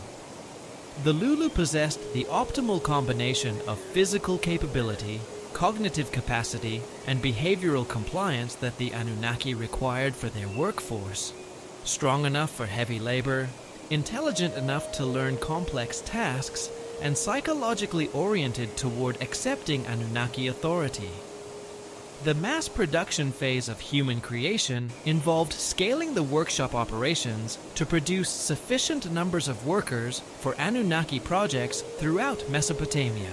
The Lulu possessed the optimal combination of physical capability, cognitive capacity, and behavioral compliance that the Anunnaki required for their workforce. Strong enough for heavy labor, intelligent enough to learn complex tasks, and psychologically oriented toward accepting Anunnaki authority. The mass production phase of human creation involved scaling the workshop operations to produce sufficient numbers of workers for Anunnaki projects throughout Mesopotamia.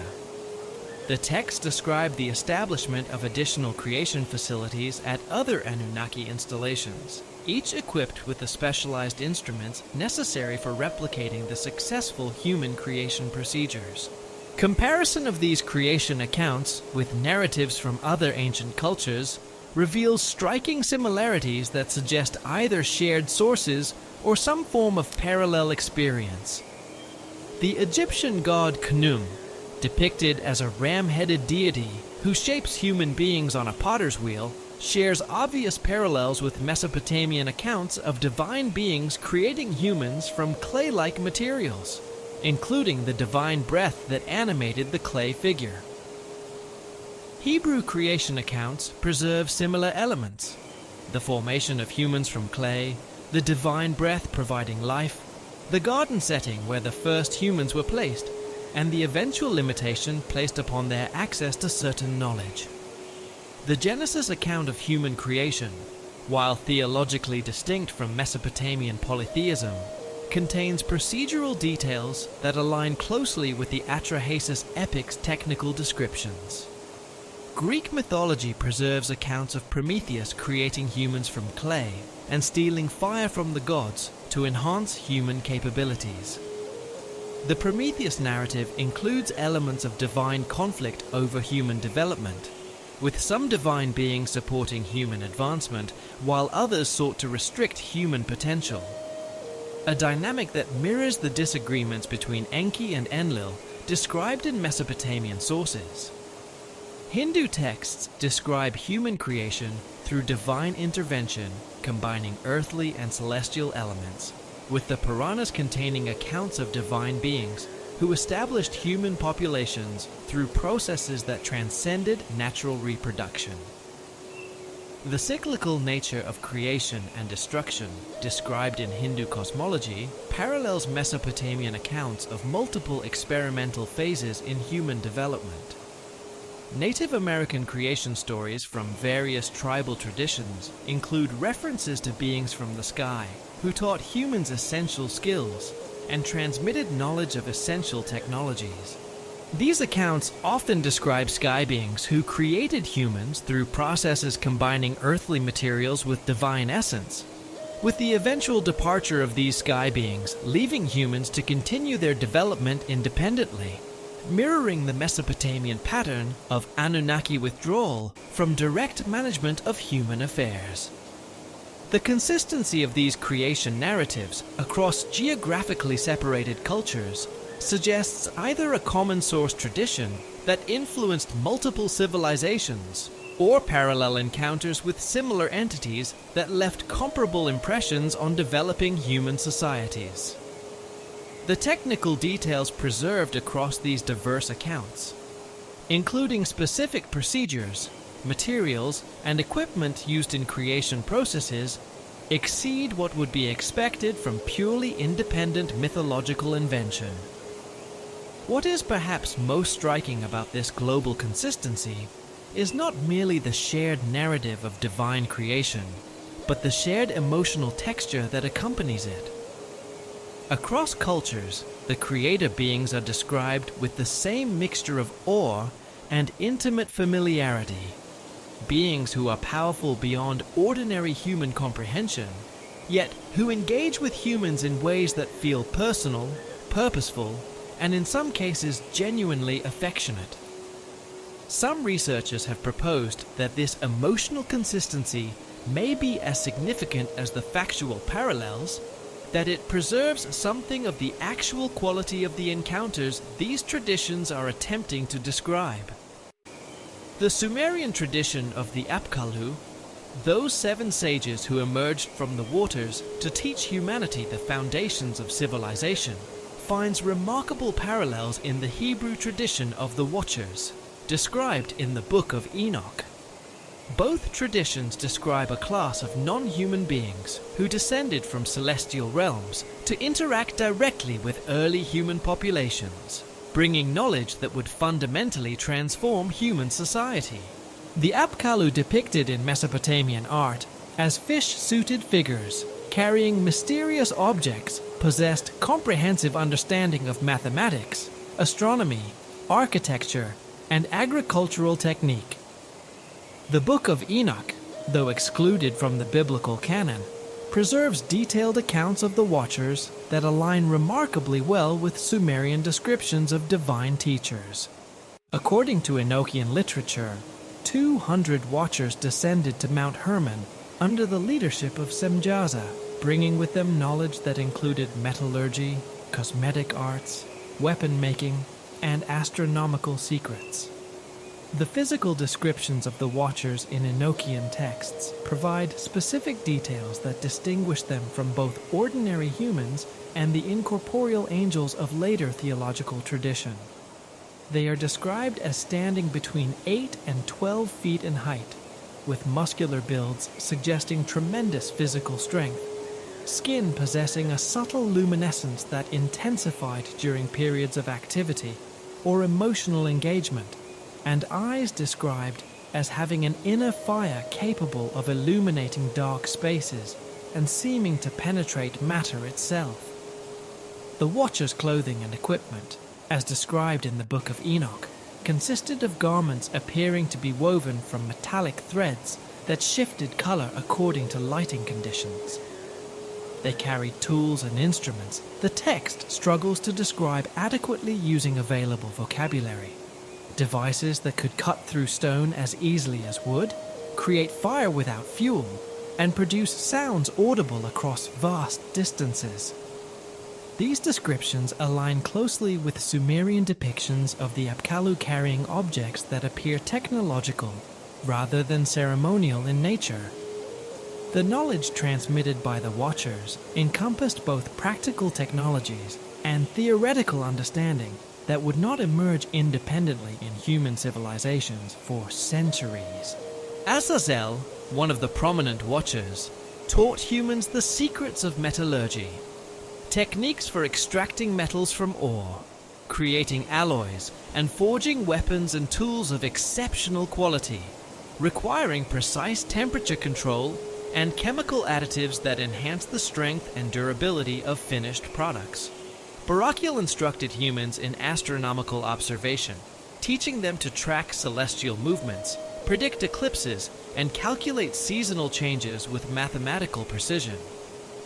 The texts describe the establishment of additional creation facilities at other Anunnaki installations, each equipped with the specialized instruments necessary for replicating the successful human creation procedures. Comparison of these creation accounts with narratives from other ancient cultures reveals striking similarities that suggest either shared sources or some form of parallel experience. The Egyptian god Khnum, depicted as a ram-headed deity who shapes human beings on a potter's wheel, shares obvious parallels with Mesopotamian accounts of divine beings creating humans from clay-like materials, including the divine breath that animated the clay figure. Hebrew creation accounts preserve similar elements: the formation of humans from clay, the divine breath providing life, the garden setting where the first humans were placed, and the eventual limitation placed upon their access to certain knowledge. The Genesis account of human creation, while theologically distinct from Mesopotamian polytheism, contains procedural details that align closely with the Atrahasis epic's technical descriptions. Greek mythology preserves accounts of Prometheus creating humans from clay and stealing fire from the gods to enhance human capabilities. The Prometheus narrative includes elements of divine conflict over human development, with some divine beings supporting human advancement while others sought to restrict human potential. A dynamic that mirrors the disagreements between Enki and Enlil described in Mesopotamian sources. Hindu texts describe human creation through divine intervention, combining earthly and celestial elements, with the Puranas containing accounts of divine beings who established human populations through processes that transcended natural reproduction. The cyclical nature of creation and destruction, described in Hindu cosmology, parallels Mesopotamian accounts of multiple experimental phases in human development. Native American creation stories from various tribal traditions include references to beings from the sky who taught humans essential skills and transmitted knowledge of essential technologies. These accounts often describe sky beings who created humans through processes combining earthly materials with divine essence, with the eventual departure of these sky beings leaving humans to continue their development independently, mirroring the Mesopotamian pattern of Anunnaki withdrawal from direct management of human affairs. The consistency of these creation narratives across geographically separated cultures suggests either a common source tradition that influenced multiple civilizations, or parallel encounters with similar entities that left comparable impressions on developing human societies. The technical details preserved across these diverse accounts, including specific procedures, materials, and equipment used in creation processes, exceed what would be expected from purely independent mythological invention. What is perhaps most striking about this global consistency is not merely the shared narrative of divine creation, but the shared emotional texture that accompanies it. Across cultures, the creator beings are described with the same mixture of awe and intimate familiarity. Beings who are powerful beyond ordinary human comprehension, yet who engage with humans in ways that feel personal, purposeful, and in some cases genuinely affectionate. Some researchers have proposed that this emotional consistency may be as significant as the factual parallels, that it preserves something of the actual quality of the encounters these traditions are attempting to describe. The Sumerian tradition of the Apkallu, those 7 sages who emerged from the waters to teach humanity the foundations of civilization, finds remarkable parallels in the Hebrew tradition of the Watchers, described in the Book of Enoch. Both traditions describe a class of non-human beings who descended from celestial realms to interact directly with early human populations, bringing knowledge that would fundamentally transform human society. The Apkallu depicted in Mesopotamian art as fish-suited figures carrying mysterious objects possessed comprehensive understanding of mathematics, astronomy, architecture, and agricultural technique. The Book of Enoch, though excluded from the biblical canon, preserves detailed accounts of the Watchers that align remarkably well with Sumerian descriptions of divine teachers. According to Enochian literature, 200 Watchers descended to Mount Hermon under the leadership of Semjaza, bringing with them knowledge that included metallurgy, cosmetic arts, weapon making, and astronomical secrets. The physical descriptions of the Watchers in Enochian texts provide specific details that distinguish them from both ordinary humans and the incorporeal angels of later theological tradition. They are described as standing between 8 and 12 feet in height, with muscular builds suggesting tremendous physical strength, skin possessing a subtle luminescence that intensified during periods of activity or emotional engagement, and eyes described as having an inner fire capable of illuminating dark spaces and seeming to penetrate matter itself. The Watchers' clothing and equipment, as described in the Book of Enoch, consisted of garments appearing to be woven from metallic threads that shifted color according to lighting conditions. They carried tools and instruments the text struggles to describe adequately using available vocabulary. Devices that could cut through stone as easily as wood, create fire without fuel, and produce sounds audible across vast distances. These descriptions align closely with Sumerian depictions of the Apkallu carrying objects that appear technological rather than ceremonial in nature. The knowledge transmitted by the Watchers encompassed both practical technologies and theoretical understanding that would not emerge independently in human civilizations for centuries. Azazel, one of the prominent Watchers, taught humans the secrets of metallurgy, techniques for extracting metals from ore, creating alloys, and forging weapons and tools of exceptional quality, requiring precise temperature control and chemical additives that enhance the strength and durability of finished products. Barakiel instructed humans in astronomical observation, teaching them to track celestial movements, predict eclipses, and calculate seasonal changes with mathematical precision.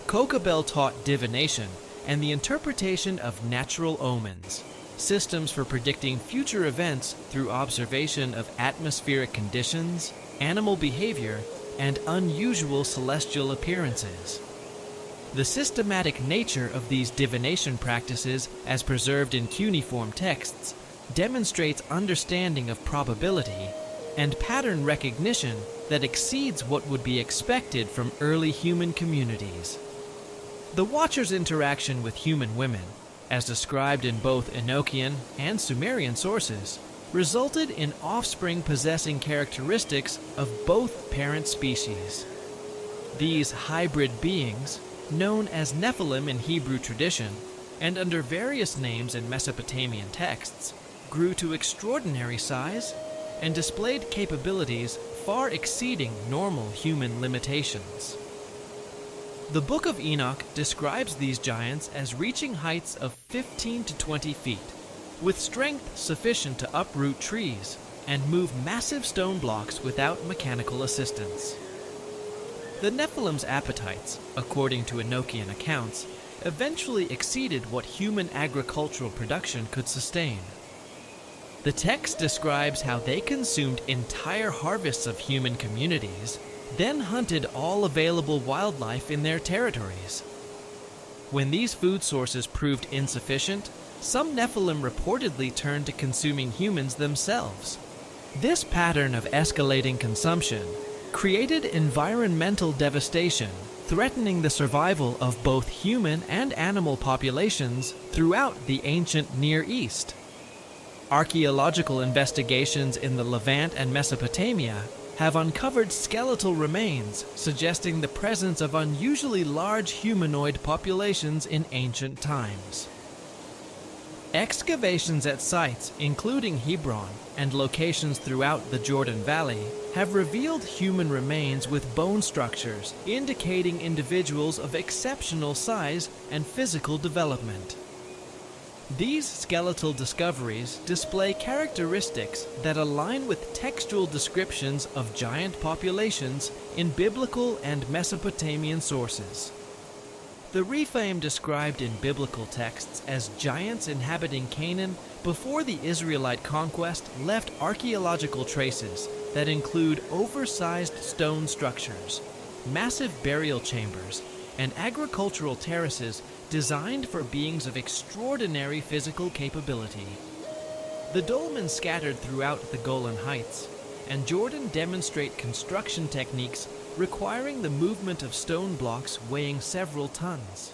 Kokabel taught divination and the interpretation of natural omens, systems for predicting future events through observation of atmospheric conditions, animal behavior, and unusual celestial appearances. The systematic nature of these divination practices, as preserved in cuneiform texts, demonstrates understanding of probability and pattern recognition that exceeds what would be expected from early human communities. The Watchers' interaction with human women, as described in both Enochian and Sumerian sources, resulted in offspring possessing characteristics of both parent species. These hybrid beings, known as Nephilim in Hebrew tradition, and under various names in Mesopotamian texts, grew to extraordinary size and displayed capabilities far exceeding normal human limitations. The Book of Enoch describes these giants as reaching heights of 15 to 20 feet, with strength sufficient to uproot trees and move massive stone blocks without mechanical assistance. The Nephilim's appetites, according to Enochian accounts, eventually exceeded what human agricultural production could sustain. The text describes how they consumed entire harvests of human communities, then hunted all available wildlife in their territories. When these food sources proved insufficient, some Nephilim reportedly turned to consuming humans themselves. This pattern of escalating consumption created environmental devastation, threatening the survival of both human and animal populations throughout the ancient Near East. Archaeological investigations in the Levant and Mesopotamia have uncovered skeletal remains suggesting the presence of unusually large humanoid populations in ancient times. Excavations at sites, including Hebron, and locations throughout the Jordan Valley, have revealed human remains with bone structures indicating individuals of exceptional size and physical development. These skeletal discoveries display characteristics that align with textual descriptions of giant populations in biblical and Mesopotamian sources. The Rephaim described in biblical texts as giants inhabiting Canaan before the Israelite conquest left archaeological traces that include oversized stone structures, massive burial chambers, and agricultural terraces designed for beings of extraordinary physical capability. The dolmens scattered throughout the Golan Heights and Jordan demonstrate construction techniques requiring the movement of stone blocks weighing several tons.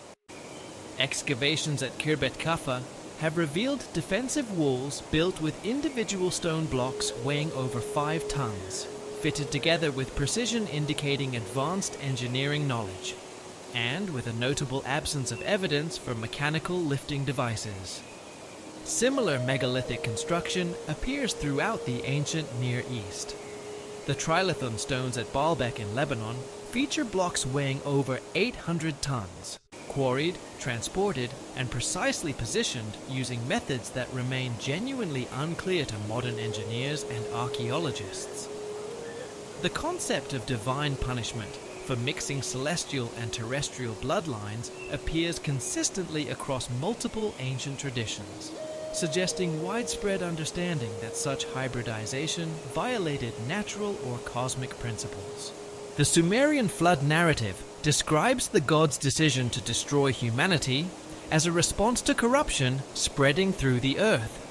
Excavations at Khirbet Kaffa have revealed defensive walls built with individual stone blocks weighing over 5 tons, fitted together with precision indicating advanced engineering knowledge, and with a notable absence of evidence for mechanical lifting devices. Similar megalithic construction appears throughout the ancient Near East. The trilithon stones at Baalbek in Lebanon feature blocks weighing over 800 tons, quarried, transported, and precisely positioned using methods that remain genuinely unclear to modern engineers and archaeologists. The concept of divine punishment for mixing celestial and terrestrial bloodlines appears consistently across multiple ancient traditions, suggesting widespread understanding that such hybridization violated natural or cosmic principles. The Sumerian flood narrative describes the gods' decision to destroy humanity as a response to corruption spreading through the earth,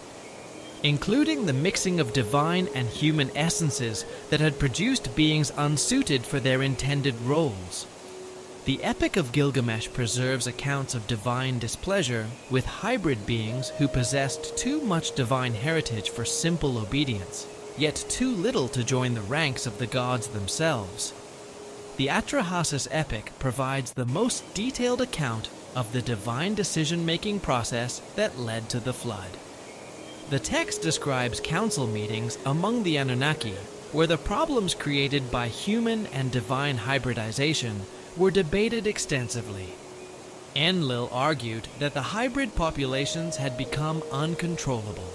including the mixing of divine and human essences that had produced beings unsuited for their intended roles. The Epic of Gilgamesh preserves accounts of divine displeasure with hybrid beings who possessed too much divine heritage for simple obedience, yet too little to join the ranks of the gods themselves. The Atrahasis Epic provides the most detailed account of the divine decision-making process that led to the flood. The text describes council meetings among the Anunnaki, where the problems created by human and divine hybridization were debated extensively. Enlil argued that the hybrid populations had become uncontrollable.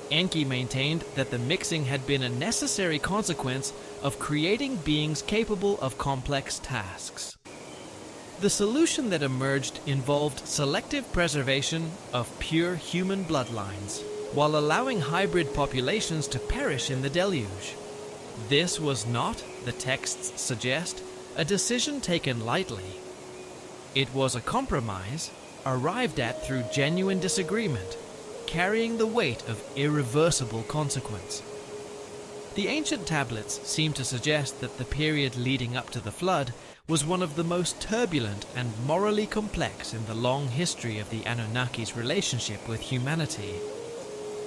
Enki maintained that the mixing had been a necessary consequence of creating beings capable of complex tasks. The solution that emerged involved selective preservation of pure human bloodlines, while allowing hybrid populations to perish in the deluge. This was not, the texts suggest, a decision taken lightly. It was a compromise arrived at through genuine disagreement, carrying the weight of irreversible consequence. The ancient tablets seem to suggest that the period leading up to the flood was one of the most turbulent and morally complex in the long history of the Anunnaki's relationship with humanity.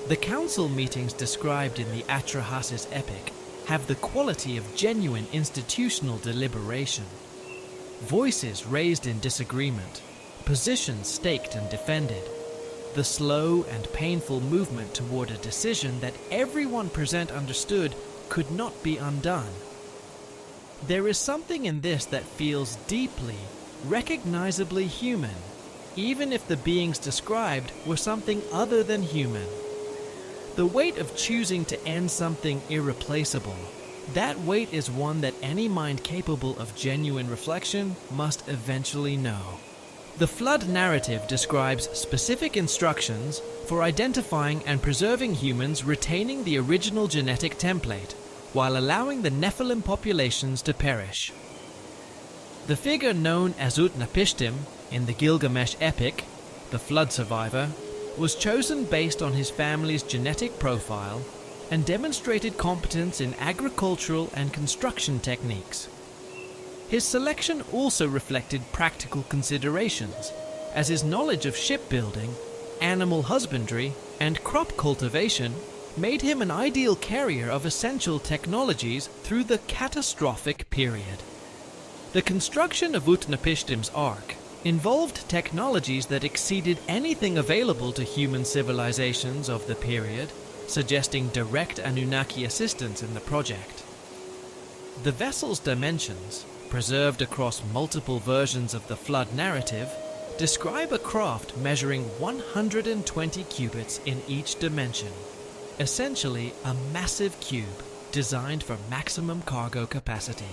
The council meetings described in the Atrahasis Epic have the quality of genuine institutional deliberation. Voices raised in disagreement, positions staked and defended, the slow and painful movement toward a decision that everyone present understood could not be undone. There is something in this that feels deeply, recognizably human, even if the beings described were something other than human. The weight of choosing to end something irreplaceable, that weight is one that any mind capable of genuine reflection must eventually know. The flood narrative describes specific instructions for identifying and preserving humans retaining the original genetic template, while allowing the Nephilim populations to perish. The figure known as Utnapishtim in the Gilgamesh epic, the flood survivor, was chosen based on his family's genetic profile and demonstrated competence in agricultural and construction techniques. His selection also reflected practical considerations, as his knowledge of shipbuilding, animal husbandry, and crop cultivation made him an ideal carrier of essential technologies through the catastrophic period. The construction of Utnapishtim's ark, involved technologies that exceeded anything available to human civilizations of the period, suggesting direct Anunnaki assistance in the project. The vessel's dimensions, preserved across multiple versions of the flood narrative, describe a craft measuring 120 cubits in each dimension, essentially a massive cube designed for maximum cargo capacity.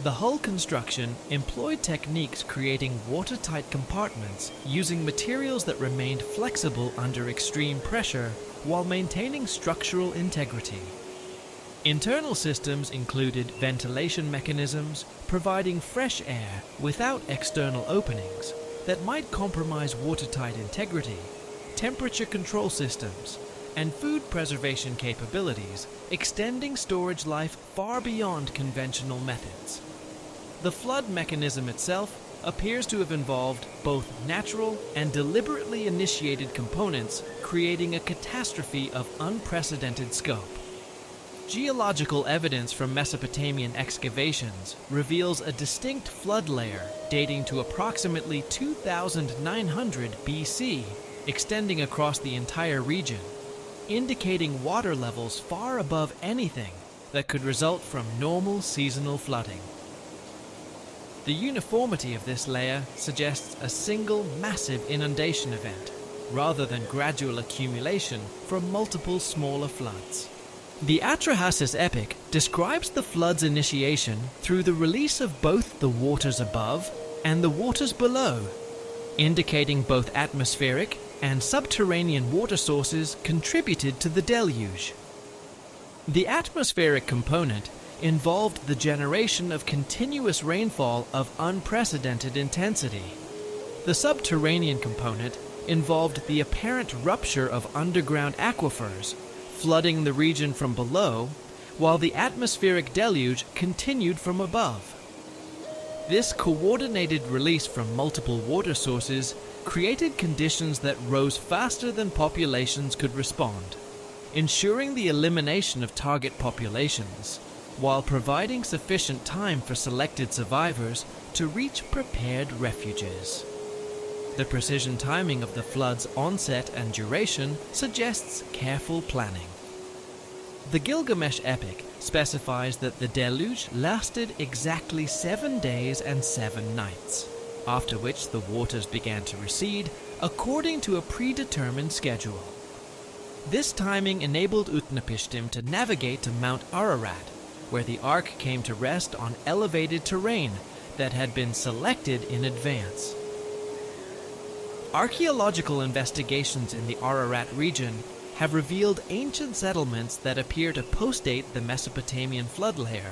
The hull construction employed techniques creating watertight compartments using materials that remained flexible under extreme pressure while maintaining structural integrity. Internal systems included ventilation mechanisms providing fresh air without external openings that might compromise watertight integrity, temperature control systems, and food preservation capabilities, extending storage life far beyond conventional methods. The flood mechanism itself appears to have involved both natural and deliberately initiated components, creating a catastrophe of unprecedented scope. Geological evidence from Mesopotamian excavations reveals a distinct flood layer dating to approximately 2900 BC, extending across the entire region, indicating water levels far above anything that could result from normal seasonal flooding. The uniformity of this layer suggests a single massive inundation event, rather than gradual accumulation from multiple smaller floods. The Atrahasis epic describes the flood's initiation through the release of both the waters above and the waters below, indicating both atmospheric and subterranean water sources contributed to the deluge. The atmospheric component involved the generation of continuous rainfall of unprecedented intensity. The subterranean component involved the apparent rupture of underground aquifers, flooding the region from below, while the atmospheric deluge continued from above. This coordinated release from multiple water sources created conditions that rose faster than populations could respond, ensuring the elimination of target populations, while providing sufficient time for selected survivors to reach prepared refuges. The precision timing of the flood's onset and duration suggests careful planning. The Gilgamesh epic specifies that the deluge lasted exactly 7 days and 7 nights, after which the waters began to recede according to a predetermined schedule. This timing enabled Utnapishtim to navigate to Mount Ararat, where the ark came to rest on elevated terrain that had been selected in advance. Archaeological investigations in the Ararat region have revealed ancient settlements that appear to postdate the Mesopotamian flood layer,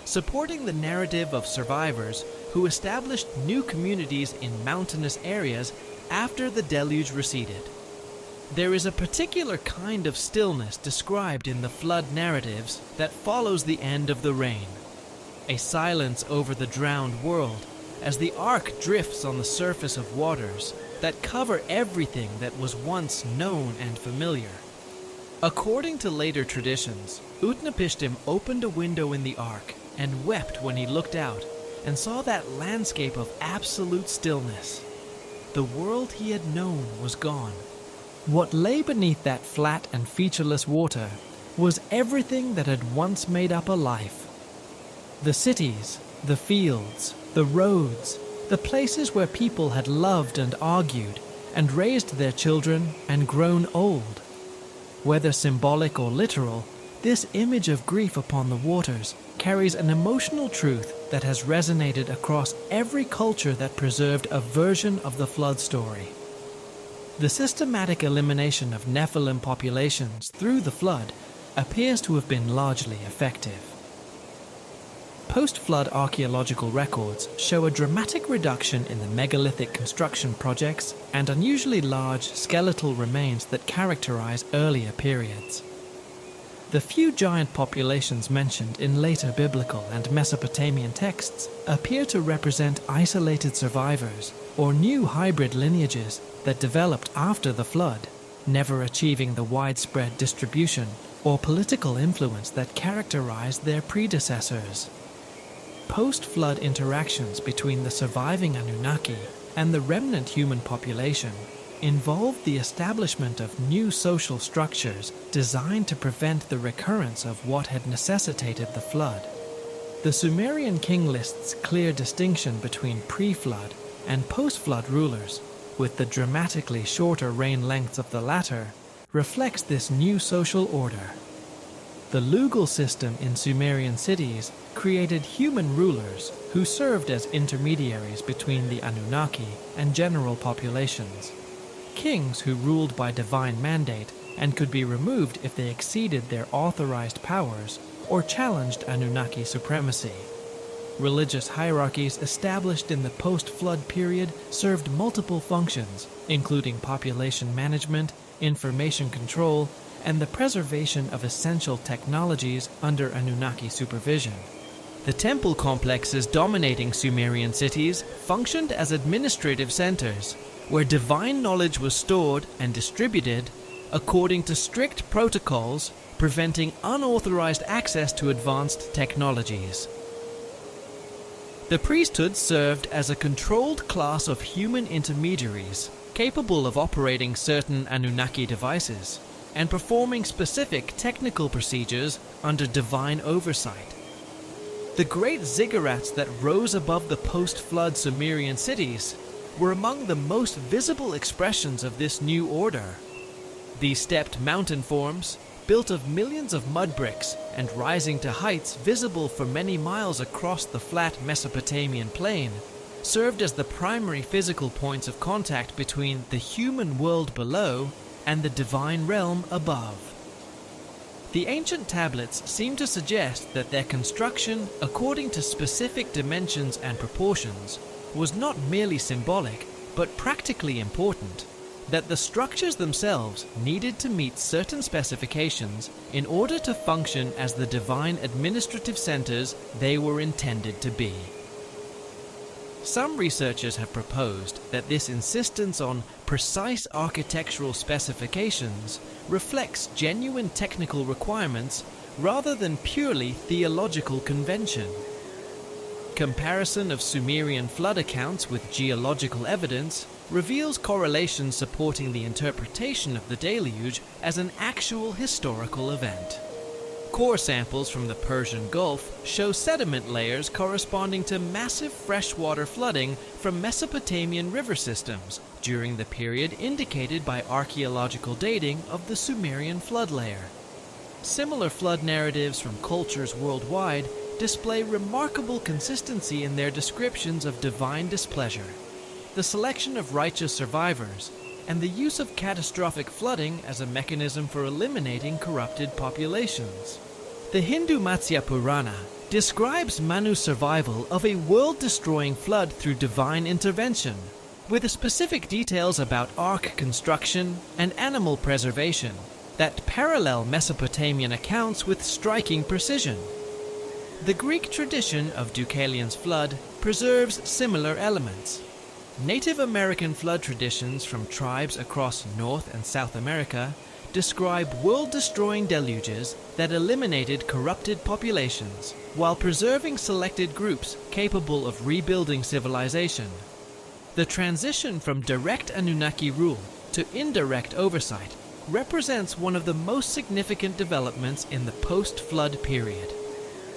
supporting the narrative of survivors who established new communities in mountainous areas after the deluge receded. There is a particular kind of stillness described in the flood narratives that follows the end of the rain, a silence over the drowned world as the ark drifts on the surface of waters that cover everything that was once known and familiar. According to later traditions, Utnapishtim opened a window in the ark and wept when he looked out and saw that landscape of absolute stillness. The world he had known was gone. What lay beneath that flat and featureless water was everything that had once made up a life. The cities, the fields, the roads, the places where people had loved and argued and raised their children and grown old. Whether symbolic or literal, this image of grief upon the waters carries an emotional truth that has resonated across every culture that preserved a version of the flood story. The systematic elimination of Nephilim populations through the flood appears to have been largely effective. Post-flood archaeological records show a dramatic reduction in the megalithic construction projects and unusually large skeletal remains that characterize earlier periods. The few giant populations mentioned in later biblical and Mesopotamian texts appear to represent isolated survivors or new hybrid lineages that developed after the flood, never achieving the widespread distribution or political influence that characterized their predecessors. post-flood interactions between the surviving Anunnaki and the remnant human population involved the establishment of new social structures designed to prevent the recurrence of what had necessitated the flood. The Sumerian king list's clear distinction between pre-flood and post-flood rulers, with the dramatically shorter reign lengths of the latter, reflects this new social order. The lugal system in Sumerian cities created human rulers who served as intermediaries between the Anunnaki and general populations. Kings who ruled by divine mandate and could be removed if they exceeded their authorized powers or challenged Anunnaki supremacy. Religious hierarchies established in the post-flood period served multiple functions, including population management, information control, and the preservation of essential technologies under Anunnaki supervision. The temple complexes dominating Sumerian cities functioned as administrative centers, where divine knowledge was stored and distributed according to strict protocols, preventing unauthorized access to advanced technologies. The priesthood served as a controlled class of human intermediaries capable of operating certain Anunnaki devices and performing specific technical procedures under divine oversight. The great ziggurats that rose above the post-flood Sumerian cities were among the most visible expressions of this new order. These stepped mountain forms, built of millions of mud bricks and rising to heights visible for many miles across the flat Mesopotamian plain, served as the primary physical points of contact between the human world below and the divine realm above. The ancient tablets seem to suggest that their construction, according to specific dimensions and proportions, was not merely symbolic, but practically important, that the structures themselves needed to meet certain specifications in order to function as the divine administrative centers they were intended to be. Some researchers have proposed that this insistence on precise architectural specifications reflects genuine technical requirements rather than purely theological convention. Comparison of Sumerian flood accounts with geological evidence reveals correlations supporting the interpretation of the deluge as an actual historical event. Core samples from the Persian Gulf show sediment layers corresponding to massive freshwater flooding from Mesopotamian river systems during the period indicated by archaeological dating of the Sumerian flood layer. Similar flood narratives from cultures worldwide display remarkable consistency in their descriptions of divine displeasure, the selection of righteous survivors, and the use of catastrophic flooding as a mechanism for eliminating corrupted populations. The Hindu Matsya Purana describes Manu's survival of a world-destroying flood through divine intervention, with specific details about ark construction and animal preservation that parallel Mesopotamian accounts with striking precision. The Greek tradition of Deucalion's flood preserves similar elements. Native American flood traditions from tribes across North and South America describe world-destroying deluges that eliminated corrupted populations while preserving selected groups capable of rebuilding civilization. The transition from direct Anunnaki rule to indirect oversight represents one of the most significant developments in the post-flood period,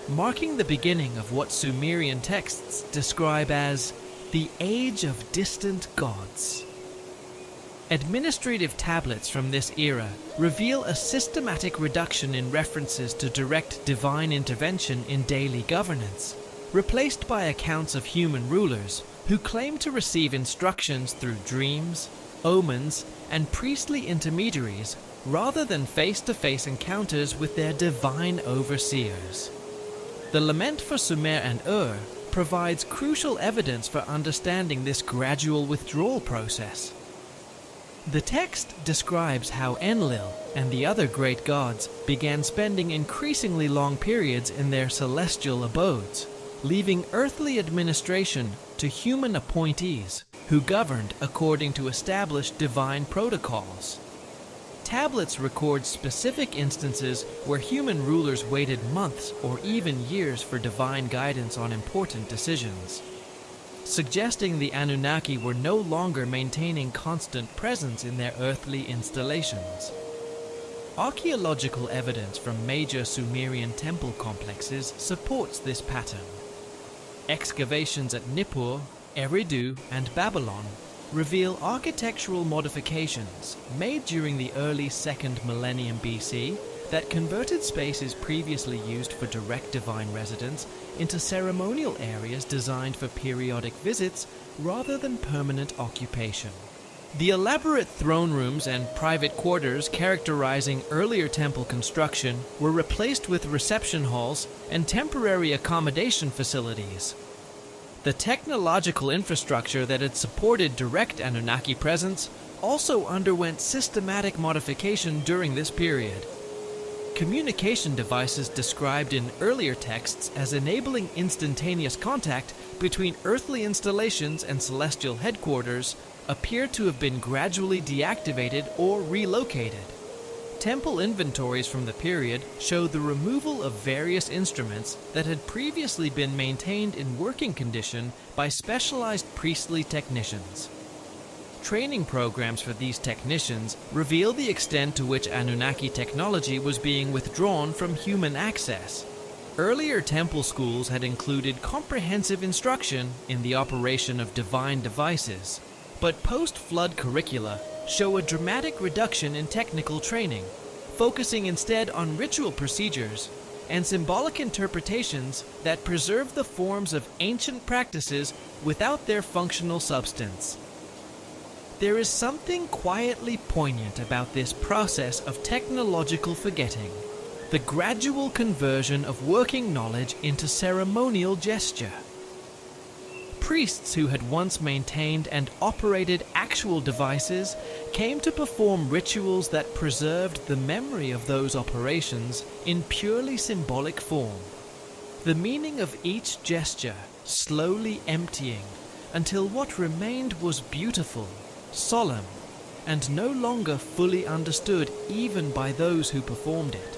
marking the beginning of what Sumerian texts describe as the Age of Distant Gods. Administrative tablets from this era reveal a systematic reduction in references to direct divine intervention in daily governance, replaced by accounts of human rulers who claim to receive instructions through dreams, omens, and priestly intermediaries rather than face-to-face encounters with their divine overseers. The Lament for Sumer and Ur provides crucial evidence for understanding this gradual withdrawal process. The text describes how Enlil and the other great gods began spending increasingly long periods in their celestial abodes, leaving earthly administration to human appointees who governed according to established divine protocols. tablets record specific instances where human rulers waited months or even years for divine guidance on important decisions, suggesting the Anunnaki were no longer maintaining constant presence in their earthly installations. Archaeological evidence from major Sumerian temple complexes supports this pattern. Excavations at Nippur, Eridu, and Babylon reveal architectural modifications made during the early 2nd millennium BC that converted spaces previously used for direct divine residence into ceremonial areas designed for periodic visits rather than permanent occupation. The elaborate throne rooms and private quarters characterizing earlier temple construction were replaced with reception halls and temporary accommodation facilities. The technological infrastructure that had supported direct Anunnaki presence also underwent systematic modification during this period. Communication devices described in earlier texts as enabling instantaneous contact between earthly installations and celestial headquarters appear to have been gradually deactivated or relocated. Temple inventories from the period show the removal of various instruments that had previously been maintained in working condition by specialized priestly technicians. Training programs for these technicians reveal the extent to which Anunnaki technology was being withdrawn from human access. Earlier temple schools had included comprehensive instruction in the operation of divine devices, but post-flood curricula show a dramatic reduction in technical training, focusing instead on ritual procedures and symbolic interpretations that preserve the forms of ancient practices without their functional substance. There is something quietly poignant about this process of technological forgetting, the gradual conversion of working knowledge into ceremonial gesture. Priests who had once maintained and operated actual devices came to perform rituals that preserved the memory of those operations in purely symbolic form. The meaning of each gesture slowly emptying until what remained was beautiful, solemn, and no longer fully understood even by those who performed it.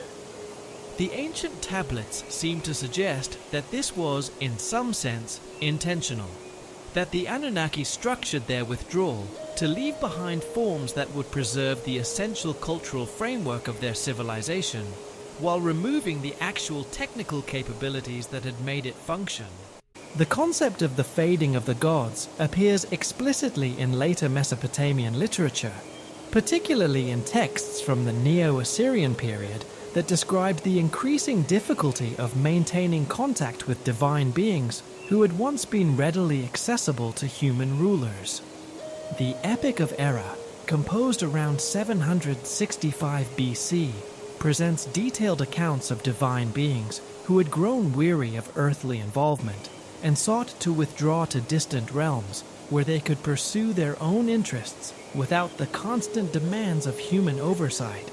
The ancient tablets seem to suggest that this was, in some sense, intentional, that the Anunnaki structured their withdrawal to leave behind forms that would preserve the essential cultural framework of their civilization, while removing the actual technical capabilities that had made it function. The concept of the fading of the gods appears explicitly in later Mesopotamian literature, particularly in texts from the Neo-Assyrian period that described the increasing difficulty of maintaining contact with divine beings who had once been readily accessible to human rulers. The Epic of Era, composed around 765 BC, presents detailed accounts of divine beings who had grown weary of earthly involvement and sought to withdraw to distant realms where they could pursue their own interests without the constant demands of human oversight.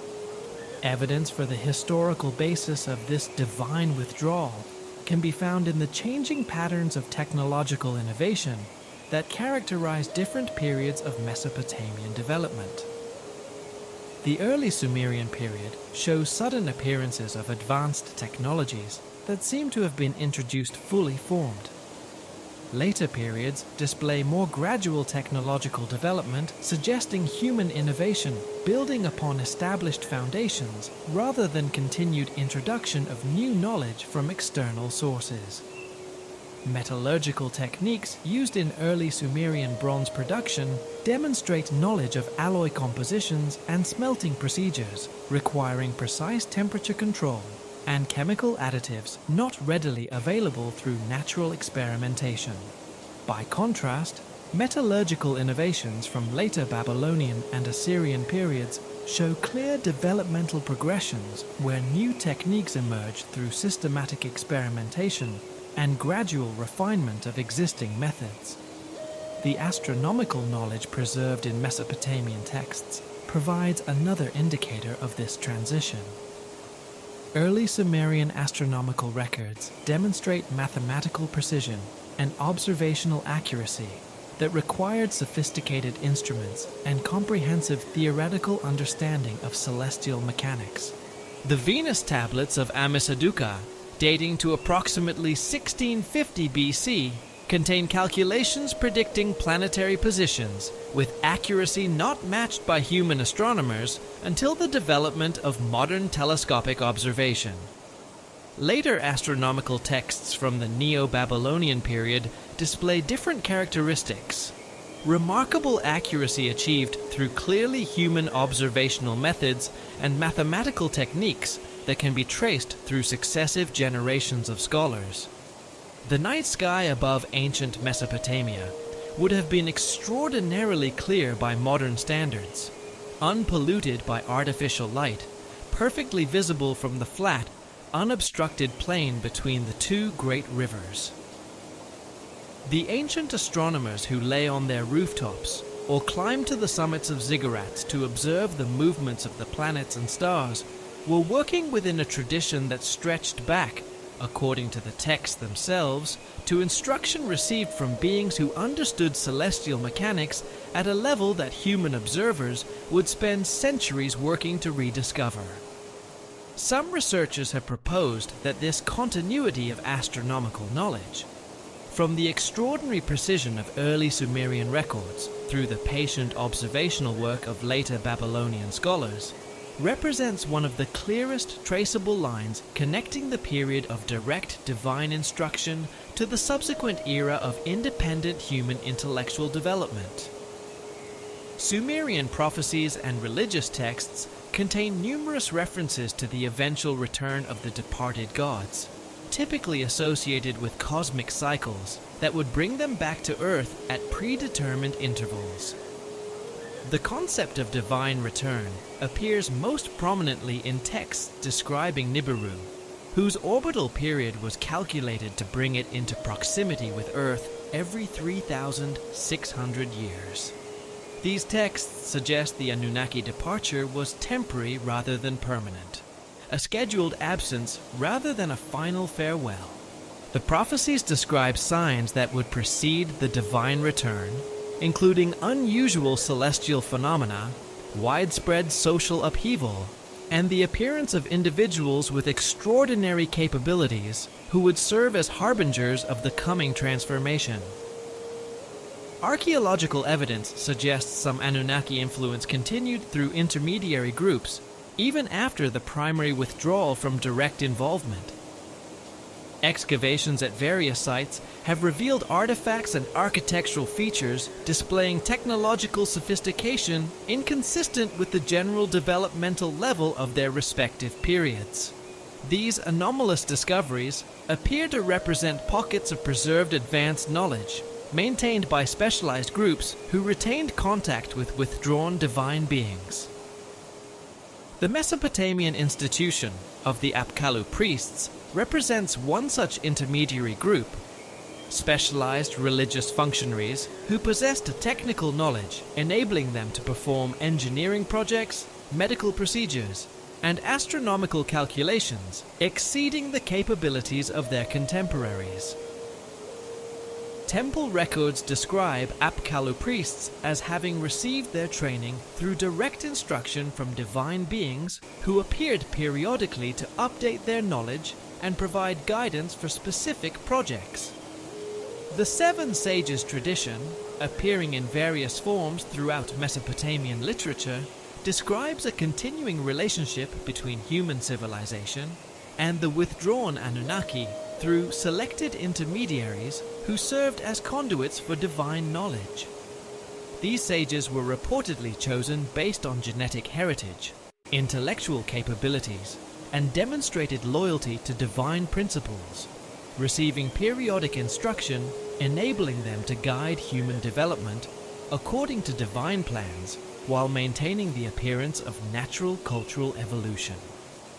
Evidence for the historical basis of this divine withdrawal can be found in the changing patterns of technological innovation that characterize different periods of Mesopotamian development. The early Sumerian period shows sudden appearances of advanced technologies that seem to have been introduced fully formed. Later periods display more gradual technological development, suggesting human innovation building upon established foundations rather than continued introduction of new knowledge from external sources. Metallurgical techniques used in early Sumerian bronze production demonstrate knowledge of alloy compositions and smelting procedures requiring precise temperature control and chemical additives not readily available through natural experimentation. By contrast, metallurgical innovations from later Babylonian and Assyrian periods show clear developmental progressions where new techniques emerge through systematic experimentation and gradual refinement of existing methods. The astronomical knowledge preserved in Mesopotamian texts provides another indicator of this transition. Early Sumerian astronomical records demonstrate mathematical precision and observational accuracy that required sophisticated instruments and comprehensive theoretical understanding of celestial mechanics. The Venus tablets of Amisaduqa, dating to approximately 1650 BC, contain calculations predicting planetary positions with accuracy not matched by human astronomers until the development of modern telescopic observation. Later astronomical texts from the Neo-Babylonian period display different characteristics. Remarkable accuracy achieved through clearly human observational methods and mathematical techniques that can be traced through successive generations of scholars. The night sky above ancient Mesopotamia would have been extraordinarily clear by modern standards, unpolluted by artificial light, perfectly visible from the flat, unobstructed plain between the two great rivers. The ancient astronomers who lay on their rooftops or climbed to the summits of ziggurats to observe the movements of the planets and stars were working within a tradition that stretched back, according to the texts themselves, to instruction received from beings who understood celestial mechanics at a level that human observers would spend centuries working to rediscover. Some researchers have proposed that this continuity of astronomical knowledge, from the extraordinary precision of early Sumerian records through the patient observational work of later Babylonian scholars, represents one of the clearest traceable lines connecting the period of direct divine instruction to the subsequent era of independent human intellectual development. Sumerian prophecies and religious texts contain numerous references to the eventual return of the departed gods, typically associated with cosmic cycles that would bring them back to Earth at predetermined intervals. The concept of divine return appears most prominently in texts describing Nibiru, whose orbital period was calculated to bring it into proximity with Earth every 3,600 years. These texts suggest the Anunnaki departure was temporary rather than permanent, a scheduled absence rather than a final farewell. The prophecies describe signs that would precede the divine return, including unusual celestial phenomena, widespread social upheaval, and the appearance of individuals with extraordinary capabilities who would serve as harbingers of the coming transformation. Archaeological evidence suggests some Anunnaki influence continued through intermediary groups, even after the primary withdrawal from direct involvement. Excavations at various sites have revealed artifacts and architectural features displaying technological sophistication inconsistent with the general developmental level of their respective periods. These anomalous discoveries appear to represent pockets of preserved advanced knowledge, maintained by specialized groups who retained contact with withdrawn divine beings. The Mesopotamian institution of the Apkallu priests represents one such intermediary group, specialized religious functionaries who possessed a technical knowledge enabling them to perform engineering projects, medical procedures, and astronomical calculations exceeding the capabilities of their contemporaries. Temple records describe Apkallu priests as having received their training through direct instruction from divine beings who appeared periodically to update their knowledge and provide guidance for specific projects. The Seven Sages tradition, appearing in various forms throughout Mesopotamian literature, describes a continuing relationship between human civilization and the withdrawn Anunnaki through selected intermediaries who served as conduits for divine knowledge. These sages were reportedly chosen based on genetic heritage, intellectual capabilities, and demonstrated loyalty to divine principles, receiving periodic instruction enabling them to guide human development according to divine plans while maintaining the appearance of natural cultural evolution.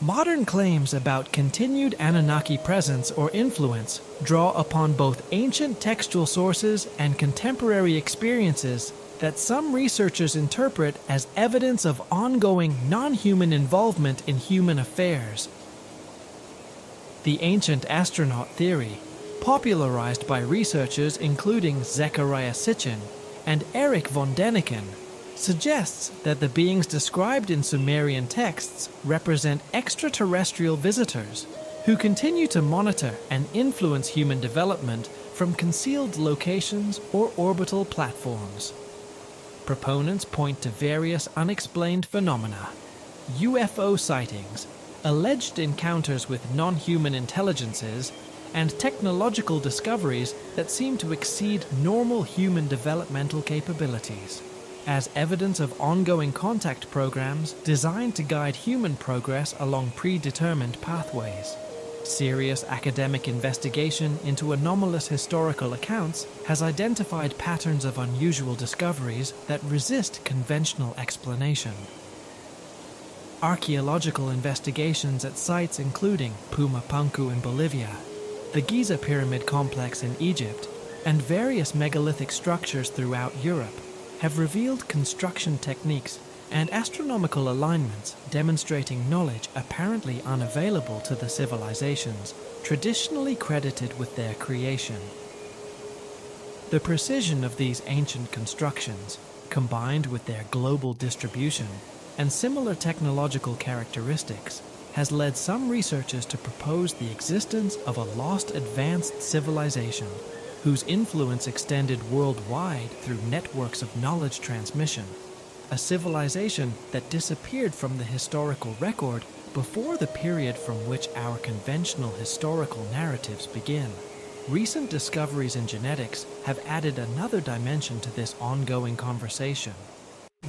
Modern claims about continued Anunnaki presence or influence draw upon both ancient textual sources and contemporary experiences that some researchers interpret as evidence of ongoing non-human involvement in human affairs. The ancient astronaut theory, popularized by researchers including Zechariah Sitchin and Erich von Däniken, suggests that the beings described in Sumerian texts represent extraterrestrial visitors who continue to monitor and influence human development from concealed locations or orbital platforms. Proponents point to various unexplained phenomena: UFO sightings, alleged encounters with non-human intelligences, and technological discoveries that seem to exceed normal human developmental capabilities, as evidence of ongoing contact programs designed to guide human progress along predetermined pathways. Serious academic investigation into anomalous historical accounts has identified patterns of unusual discoveries that resist conventional explanation. Archaeological investigations at sites including Pumapunku in Bolivia, the Giza Pyramid complex in Egypt, and various megalithic structures throughout Europe have revealed construction techniques and astronomical alignments demonstrating knowledge apparently unavailable to the civilizations traditionally credited with their creation. The precision of these ancient constructions, combined with their global distribution and similar technological characteristics, has led some researchers to propose the existence of a lost advanced civilization whose influence extended worldwide through networks of knowledge transmission, a civilization that disappeared from the historical record before the period from which our conventional historical narratives begin. Recent discoveries in genetics have added another dimension to this ongoing conversation.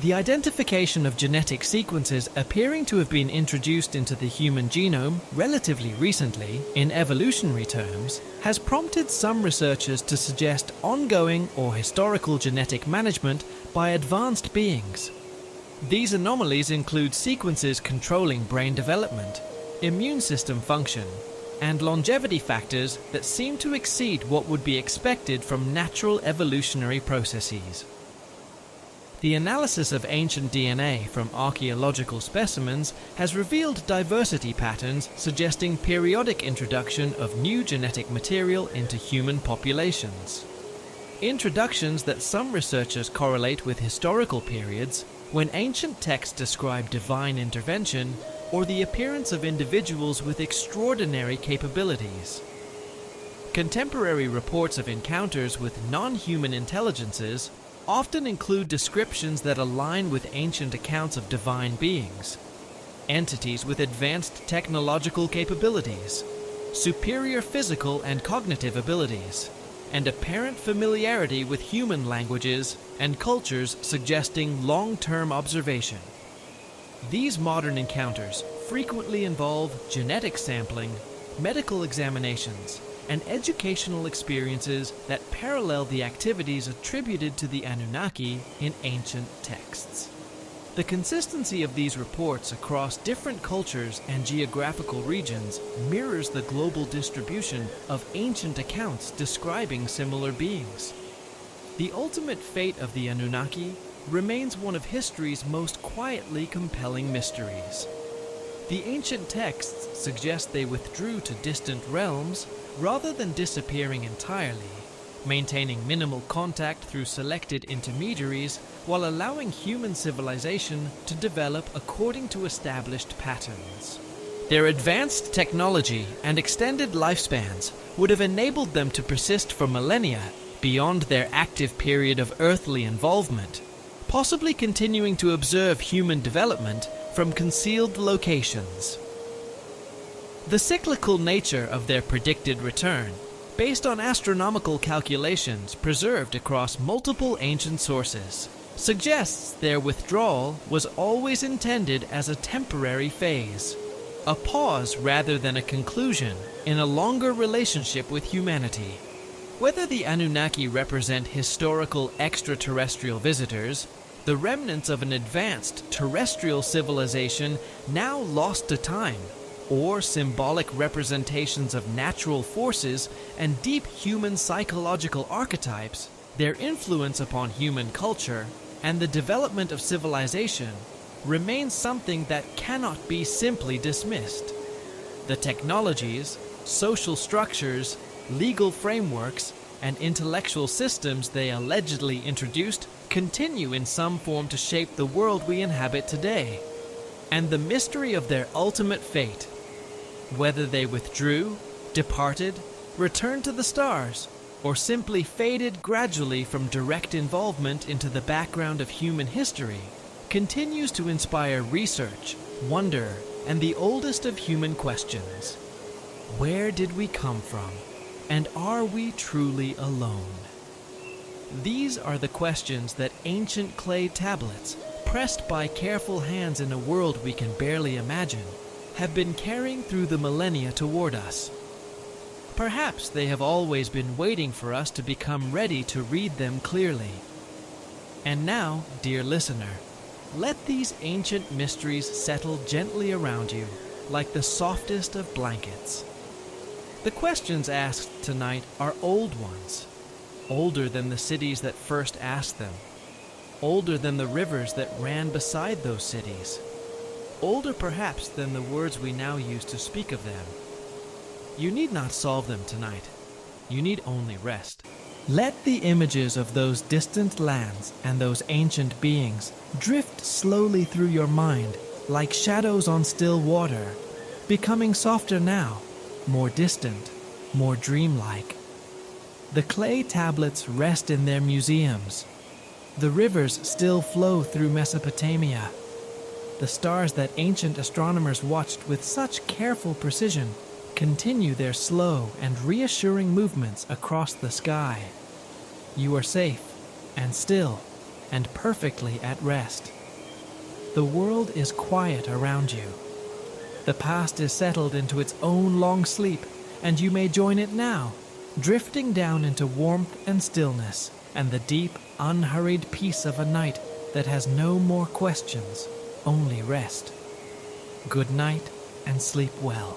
The identification of genetic sequences appearing to have been introduced into the human genome relatively recently, in evolutionary terms, has prompted some researchers to suggest ongoing or historical genetic management by advanced beings. These anomalies include sequences controlling brain development, immune system function, and longevity factors that seem to exceed what would be expected from natural evolutionary processes. The analysis of ancient DNA from archaeological specimens has revealed diversity patterns suggesting periodic introduction of new genetic material into human populations. Introductions that some researchers correlate with historical periods when ancient texts describe divine intervention or the appearance of individuals with extraordinary capabilities. Contemporary reports of encounters with non-human intelligences often include descriptions that align with ancient accounts of divine beings, entities with advanced technological capabilities, superior physical and cognitive abilities, and apparent familiarity with human languages and cultures suggesting long-term observation. These modern encounters frequently involve genetic sampling, medical examinations, and educational experiences that parallel the activities attributed to the Anunnaki in ancient texts. The consistency of these reports across different cultures and geographical regions mirrors the global distribution of ancient accounts describing similar beings. The ultimate fate of the Anunnaki remains one of history's most quietly compelling mysteries. The ancient texts suggest they withdrew to distant realms rather than disappearing entirely, maintaining minimal contact through selected intermediaries while allowing human civilization to develop according to established patterns. Their advanced technology and extended lifespans would have enabled them to persist for millennia beyond their active period of earthly involvement, possibly continuing to observe human development from concealed locations. The cyclical nature of their predicted return, based on astronomical calculations preserved across multiple ancient sources, suggests their withdrawal was always intended as a temporary phase, a pause rather than a conclusion in a longer relationship with humanity. Whether the Anunnaki represent historical extraterrestrial visitors, the remnants of an advanced terrestrial civilization now lost to time, or symbolic representations of natural forces and deep human psychological archetypes, their influence upon human culture and the development of civilization remains something that cannot be simply dismissed. The technologies, social structures, legal frameworks, and intellectual systems they allegedly introduced continue in some form to shape the world we inhabit today. And the mystery of their ultimate fate, whether they withdrew, departed, returned to the stars, or simply faded gradually from direct involvement into the background of human history, continues to inspire research, wonder, and the oldest of human questions. Where did we come from? And are we truly alone? These are the questions that ancient clay tablets, pressed by careful hands in a world we can barely imagine, have been carrying through the millennia toward us. Perhaps they have always been waiting for us to become ready to read them clearly. And now, dear listener, let these ancient mysteries settle gently around you like the softest of blankets. The questions asked tonight are old ones, older than the cities that first asked them, older than the rivers that ran beside those cities, older perhaps than the words we now use to speak of them. You need not solve them tonight. You need only rest. Let the images of those distant lands and those ancient beings drift slowly through your mind like shadows on still water, becoming softer now, more distant, more dreamlike. The clay tablets rest in their museums. The rivers still flow through Mesopotamia. The stars that ancient astronomers watched with such careful precision continue their slow and reassuring movements across the sky. You are safe and still and perfectly at rest. The world is quiet around you. The past is settled into its own long sleep, and you may join it now, drifting down into warmth and stillness and the deep, unhurried peace of a night that has no more questions, only rest. Good night and sleep well.